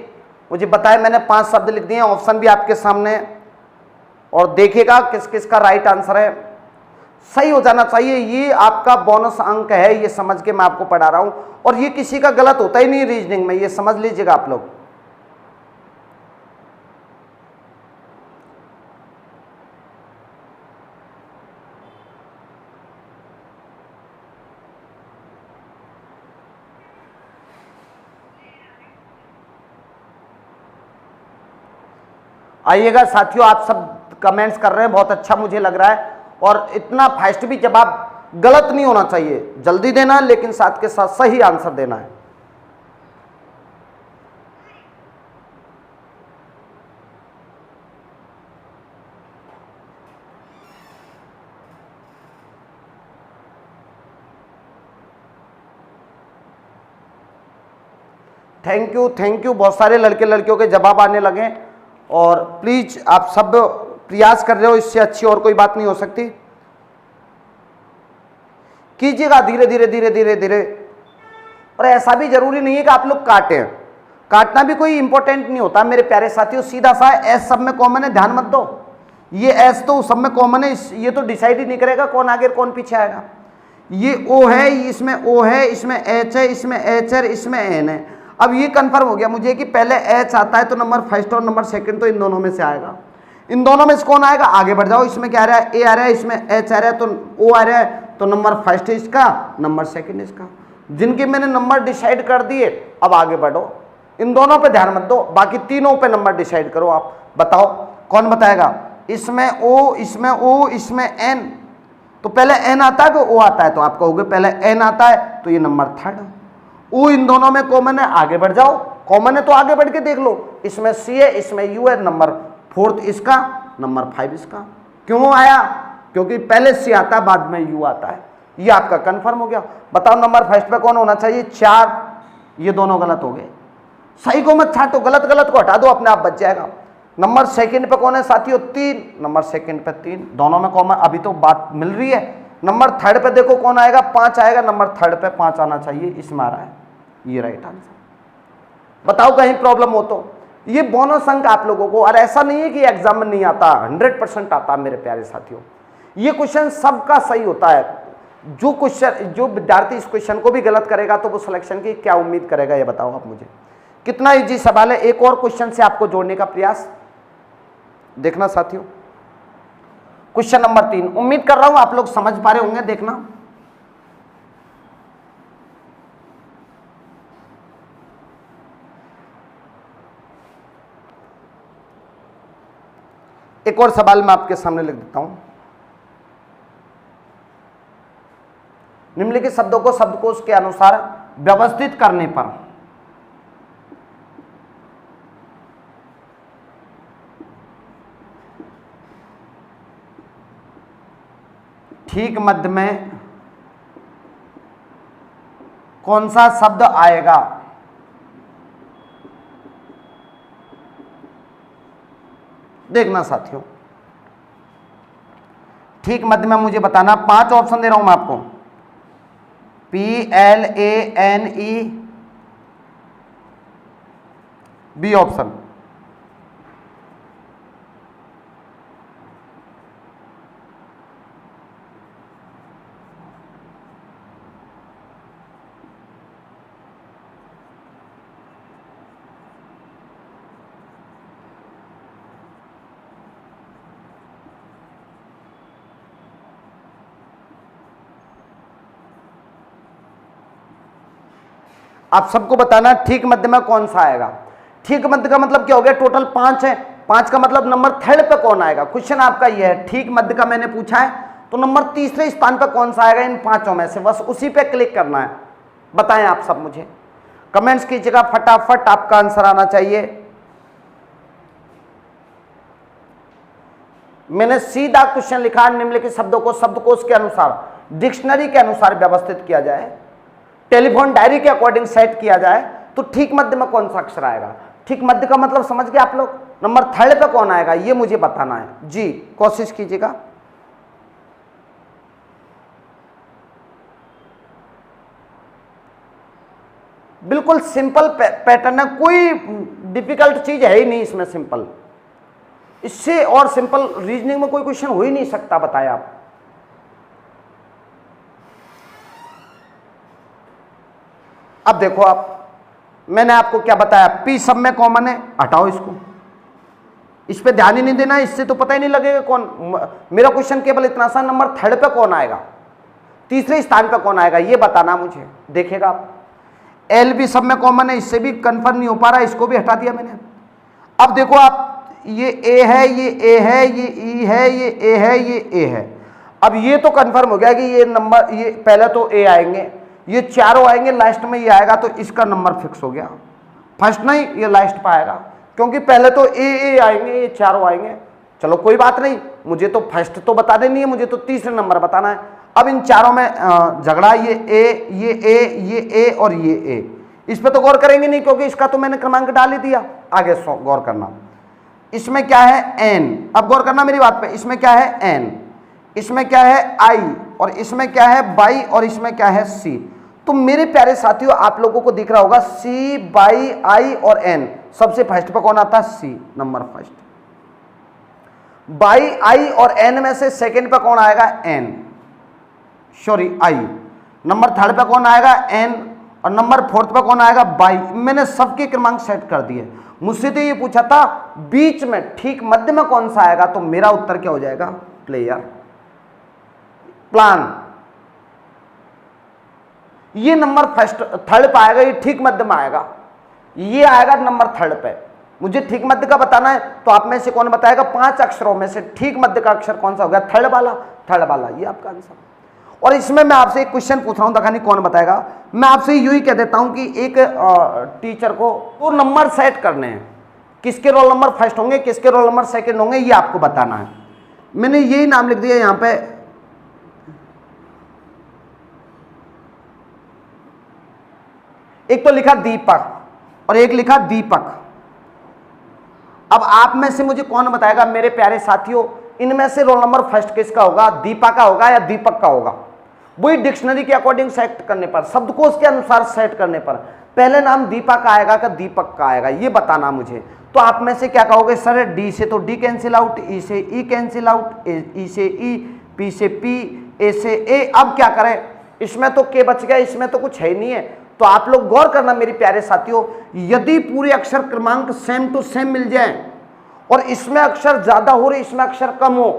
A: मुझे बताएं। मैंने 5 शब्द लिख दिए, ऑप्शन भी आपके सामने, और देखिएगा किस किस का राइट आंसर है। सही हो जाना चाहिए, ये आपका बोनस अंक है, ये समझ के मैं आपको पढ़ा रहा हूं। और ये किसी का गलत होता ही नहीं रीजनिंग में, ये समझ लीजिएगा आप लोग। आइएगा साथियों, आप सब कमेंट्स कर रहे हैं, बहुत अच्छा मुझे लग रहा है। और इतना फास्ट भी जवाब गलत नहीं होना चाहिए, जल्दी देना है लेकिन साथ के साथ सही आंसर देना है। Thank you, thank you. बहुत सारे लड़के लड़कियों के जवाब आने लगे, और प्लीज आप सब प्रयास कर रहे हो, इससे अच्छी और कोई बात नहीं हो सकती। कीजिएगा धीरे धीरे धीरे धीरे धीरे। और ऐसा भी जरूरी नहीं है कि आप लोग काटें, काटना भी कोई इंपॉर्टेंट नहीं होता मेरे प्यारे साथियों, सीधा सा एस सब में कॉमन है, ध्यान मत दो। ये एस तो सब में कॉमन है, ये तो डिसाइड ही नहीं करेगा कौन आगे कौन पीछे आएगा। ये ओ है, इसमें ओ है, इसमें एच है, इसमें एच है, इसमें एन है। अब ये कंफर्म हो गया मुझे कि पहले एच आता है तो नंबर फर्स्ट और नंबर सेकंड तो इन दोनों में से आएगा। इन दोनों में से कौन आएगा, आगे बढ़ जाओ। इसमें क्या आ रहा है, ए आ रहा है, इसमें एच आ रहा है, तो ओ आ रहा है, तो नंबर फर्स्ट इसका, नंबर सेकंड इसका। जिनके मैंने नंबर डिसाइड कर दिए, अब आगे बढ़ो। इन दोनों पे ध्यान मत दो, बाकी तीनों पे नंबर डिसाइड करो। आप बताओ कौन बताएगा। इसमें ओ, इसमें ओ, इसमें एन, तो पहले एन आता है तो ओ आता है, तो आप कहोगे पहले एन आता है तो ये नंबर थर्ड। ओ इन दोनों में कॉमन है, आगे बढ़ जाओ। कॉमन है तो आगे बढ़ के देख लो, इसमें सी है, इसमें यू है, नंबर फोर्थ इसका, नंबर 5 इसका। क्यों आया, क्योंकि पहले सी आता है बाद में यू आता है। ये आपका कंफर्म हो गया। बताओ नंबर फर्स्ट पे कौन होना चाहिए, 4। ये दोनों गलत हो गए, सही को मत छांटो, गलत गलत को हटा दो, अपने आप बच जाएगा। नंबर सेकंड पे कौन है साथियों, 3। नंबर सेकंड पे 3, दोनों में कॉमन, अभी तो बात मिल रही है। नंबर थर्ड पे देखो कौन आएगा, 5 आएगा। नंबर थर्ड पे 5 आना चाहिए, इसमें आ रहा है, ये राइट आंसर। बताओ कहीं प्रॉब्लम हो तो। ये बोनस अंक आप लोगों को, और ऐसा नहीं है कि एग्जाम में नहीं आता, 100% आता मेरे प्यारे साथियों। ये क्वेश्चन सबका सही होता है। जो विद्यार्थी इस क्वेश्चन को भी गलत करेगा तो वो सिलेक्शन की क्या उम्मीद करेगा, ये बताओ आप मुझे। कितना इजी सवाल है। एक और क्वेश्चन से आपको जोड़ने का प्रयास देखना साथियों। क्वेश्चन नंबर 3, उम्मीद कर रहा हूं आप लोग समझ पा रहे होंगे। देखना, एक और सवाल मैं आपके सामने लिख देता हूं। निम्नलिखित शब्दों को शब्दकोश के अनुसार व्यवस्थित करने पर ठीक मध्य में कौन सा शब्द आएगा। देखना साथियों, ठीक मध्य में मुझे बताना। 5 ऑप्शन दे रहा हूं मैं आपको, PLANE, बी ऑप्शन, आप सबको बताना ठीक मध्य में कौन सा आएगा। ठीक मध्य का मतलब क्या हो गया, टोटल 5 है, 5 का मतलब नंबर थर्ड पे कौन आएगा। क्वेश्चन आपका ये है, ठीक मध्य का मैंने पूछा है, तो नंबर तीसरे स्थान पे कौन सा आएगा इन 5 में से, बस उसी पे क्लिक करना है। बताएं आप सब मुझे, कमेंट्स कीजिएगा, फटाफट आपका आंसर आना चाहिए। मैंने सीधा क्वेश्चन लिखा, निम्नलिखित शब्दों को शब्दकोश के अनुसार, डिक्शनरी के अनुसार व्यवस्थित किया जाए, टेलीफोन डायरी के अकॉर्डिंग सेट किया जाए, तो ठीक मध्य में कौन सा अक्षर आएगा। ठीक मध्य का मतलब समझ गए आप लोग, नंबर थर्ड पे कौन आएगा ये मुझे बताना है जी, कोशिश कीजिएगा। बिल्कुल सिंपल पैटर्न है, कोई डिफिकल्ट चीज है ही नहीं इसमें, सिंपल। इससे और सिंपल रीजनिंग में कोई क्वेश्चन हो ही नहीं सकता, बताएं आप। अब देखो आप, मैंने आपको क्या बताया, पी सब में कॉमन है, हटाओ इसको, इस पे ध्यान ही नहीं देना, इससे तो पता ही नहीं लगेगा कौन। मेरा क्वेश्चन केवल इतना सा, नंबर थर्ड पे कौन आएगा, तीसरे स्थान पे कौन आएगा ये बताना मुझे। देखिएगा आप, एल भी सब में कॉमन है, इससे भी कंफर्म नहीं हो पा रहा, इसको भी हटा दिया मैंने। अब देखो आप, ये ए है, ये ए है, ये ई है, ये ए है, ये ए है। अब ये तो कंफर्म हो गया कि ये नंबर, ये पहले तो ए आएंगे, ये चारों आएंगे, लास्ट में ये आएगा, तो इसका नंबर फिक्स हो गया। फर्स्ट नहीं, ये लास्ट पे आएगा, क्योंकि पहले तो ए आएंगे, ये चारों आएंगे। चलो कोई बात नहीं, मुझे तो फर्स्ट तो बता देनी है, मुझे तो तीसरे नंबर बताना है। अब इन चारों में झगड़ा, ये ए, ये ए, ये ए और ये ए, इस पे तो गौर करेंगे नहीं, क्योंकि इसका तो मैंने क्रमांक डाल ही दिया। आगे गौर करना, इसमें क्या है एन, अब गौर करना मेरी बात पे, इसमें क्या है एन, इसमें क्या है आई, और इसमें क्या है बाई, और इसमें क्या है सी। तो मेरे प्यारे साथियों आप लोगों को दिख रहा होगा सी बाई आई और एन, सबसे फर्स्ट पे कौन आता है? C number first. By I और एन में से सेकंड पे कौन आएगा? N, sorry I. Number third पे कौन आएगा? एन, और नंबर फोर्थ पे कौन आएगा? बाई। मैंने सबके क्रमांक सेट कर दिए। मुझसे तो ये पूछा था बीच में ठीक मध्य में कौन सा आएगा, तो मेरा उत्तर क्या हो जाएगा? Player, plan. ये नंबर फर्स्ट थर्ड पे आएगा, ये ठीक मध्य में आएगा, ये आएगा नंबर थर्ड पे। मुझे ठीक मध्य का बताना है तो आप में से कौन बताएगा? 5 अक्षरों में से ठीक मध्य का अक्षर कौन सा हो गया? थर्ड वाला, थर्ड वाला, ये आपका आंसर। और इसमें मैं आपसे एक क्वेश्चन पूछ रहा हूं, देखा नहीं कौन बताएगा। मैं आपसे यूं ही कह देता हूं कि एक टीचर को 2 नंबर सेट करने हैं, किसके रोल नंबर फर्स्ट होंगे, किसके रोल नंबर सेकंड होंगे, ये आपको बताना है। मैंने यही नाम लिख दिया यहां पे, एक तो लिखा दीपक और एक लिखा दीपक। अब आप में से मुझे कौन बताएगा मेरे प्यारे साथियों, इनमें से रोल नंबर फर्स्ट किसका होगा? दीपा का होगा या दीपक का होगा? वही डिक्शनरी के अकॉर्डिंग सेट करने पर, शब्दकोश के अनुसार सेट करने पर पहले नाम दीपा का आएगा कि दीपक का आएगा, ये बताना मुझे। तो आप में से क्या कहोगे? सर डी से तो डी कैंसिल आउट, ई से ई कैंसिल आउट, ई से ई, पी से पी, ए से ए। अब क्या करें? इसमें तो के बच गया, इसमें तो कुछ है ही नहीं है। तो आप लोग गौर करना मेरे प्यारे साथियों, यदि पूरे अक्षर क्रमांक सेम टू सेम मिल जाए और इसमें अक्षर ज्यादा हो रहे इसमें अक्षर कम हो,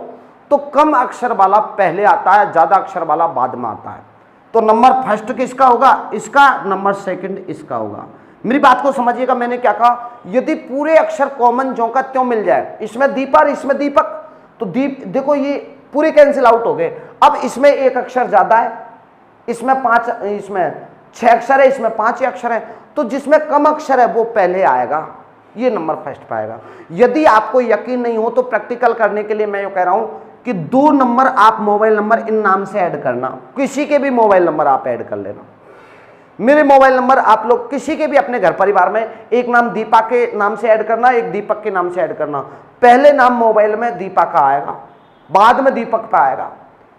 A: तो कम अक्षर वाला पहले आता है, ज्यादा अक्षर वाला बाद में आता है। तो नंबर फर्स्ट किसका होगा? इसका। नंबर सेकंड इसका होगा। मेरी बात को समझिएगा, मैंने क्या कहा? यदि पूरे अक्षर कॉमन ज्यों का त्यों मिल जाए, इसमें दीपा और इसमें दीपक, तो दीप देखो ये पूरे कैंसिल आउट हो गए। अब इसमें एक अक्षर ज्यादा है, इसमें 6 अक्षर है, इसमें 5 अक्षर है, तो जिसमें कम अक्षर है वो पहले आएगा, ये नंबर फर्स्ट पे आएगा। यदि आपको यकीन नहीं हो तो प्रैक्टिकल करने के लिए मैं ये कह रहा हूं कि 2 नंबर आप मोबाइल नंबर इन नाम से ऐड करना, किसी के भी मोबाइल नंबर आप ऐड कर लेना। मेरे मोबाइल नंबर आप लोग किसी के भी अपने घर परिवार में, एक नाम दीपा के नाम से ऐड करना, एक दीपक के नाम से ऐड करना। पहले नाम मोबाइल में दीपा का आएगा, बाद में दीपक का आएगा।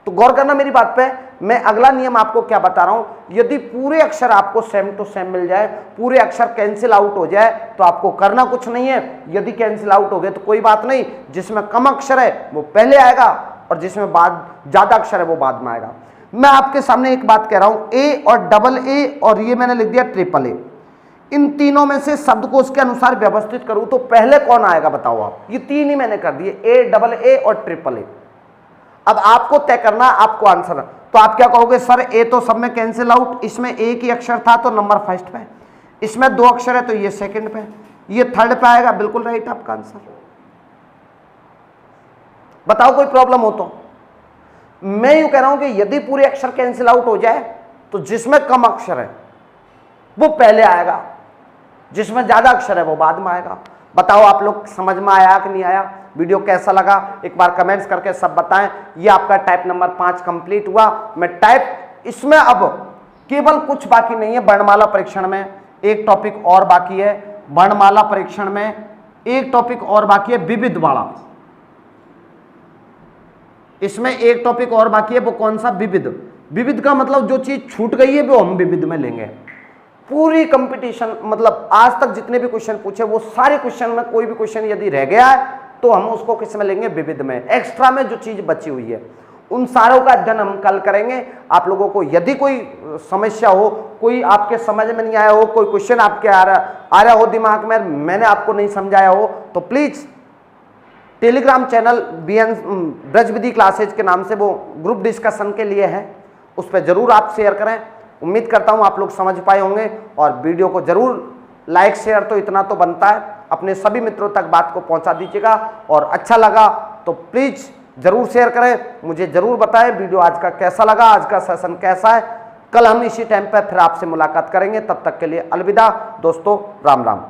A: तो गौर करना मेरी बात पे। मैं अगला नियम आपको क्या बता रहा हूं, यदि पूरे अक्षर आपको सेम टू सेम मिल जाए, पूरे अक्षर कैंसिल आउट हो जाए, तो आपको करना कुछ नहीं है। यदि कैंसिल आउट हो गए तो कोई बात नहीं, जिसमें कम अक्षर है वो पहले आएगा और जिसमें बाद ज्यादा अक्षर है वो बाद में आएगा। मैं आपके सामने एक बात कह रहा हूं, ए और डबल ए और ये मैंने लिख दिया ट्रिपल ए, इन तीनों में से शब्दकोश के अनुसार व्यवस्थित करूं तो पहले कौन आएगा बताओ आप? ये 3 ही मैंने कर दिए, ए, डबल ए और ट्रिपल ए। अब आपको तय करना, आपको आंसर। तो आप क्या कहोगे? सर ए तो सब में कैंसिल आउट, इसमें एक ही अक्षर था तो नंबर फर्स्ट पे, इसमें 2 अक्षर है तो ये सेकंड पे, ये थर्ड पे आएगा। बिल्कुल राइट आपका आंसर। बताओ कोई प्रॉब्लम हो तो? मैं यूं कह रहा हूं कि यदि पूरे अक्षर कैंसिल आउट हो जाए तो जिसमें कम अक्षर है वो पहले आएगा, जिसमें ज्यादा अक्षर है वो बाद में आएगा। बताओ आप लोग समझ में आया कि नहीं आया? वीडियो कैसा लगा एक बार कमेंट्स करके सब बताएं। ये आपका टाइप नंबर 5 कंप्लीट हुआ। मैं टाइप इसमें अब केवल कुछ बाकी नहीं है, वर्णमाला परीक्षण में एक टॉपिक और बाकी है, वर्णमाला परीक्षण में एक टॉपिक और बाकी है, विविध वाला। इसमें एक टॉपिक और बाकी है, वो कौन सा? विविध। विविध का मतलब जो चीज छूट गई है वो हम विविध में लेंगे। पूरी कंपटीशन मतलब आज तक जितने भी क्वेश्चन पूछे वो सारे क्वेश्चन में कोई भी क्वेश्चन यदि रह गया है तो हम उसको किस में लेंगे? विविध में। एक्स्ट्रा में जो चीज बची हुई है उन सारों का अध्ययन हम कल करेंगे। आप लोगों को यदि कोई समस्या हो, कोई आपके समझ में नहीं आया हो, कोई क्वेश्चन आपके आ रहा हो दिमाग में, मैंने आपको नहीं समझाया हो, तो please Telegram channel BN Braj Vidhi classes के नाम से वो ग्रुप डिस्कशन के लिए है, उस पर जरूर आप शेयर करें। उम्मीद करता हूं आप लोग समझ पाए होंगे और वीडियो को जरूर लाइक शेयर तो इतना तो बनता है, अपने सभी मित्रों तक बात को पहुंचा दीजिएगा। और अच्छा लगा तो प्लीज जरूर शेयर करें, मुझे जरूर बताएं वीडियो आज का कैसा लगा, आज का सेशन कैसा है। कल हम इसी टाइम पर फिर आपसे मुलाकात करेंगे, तब तक के लिए अलविदा दोस्तों, राम राम।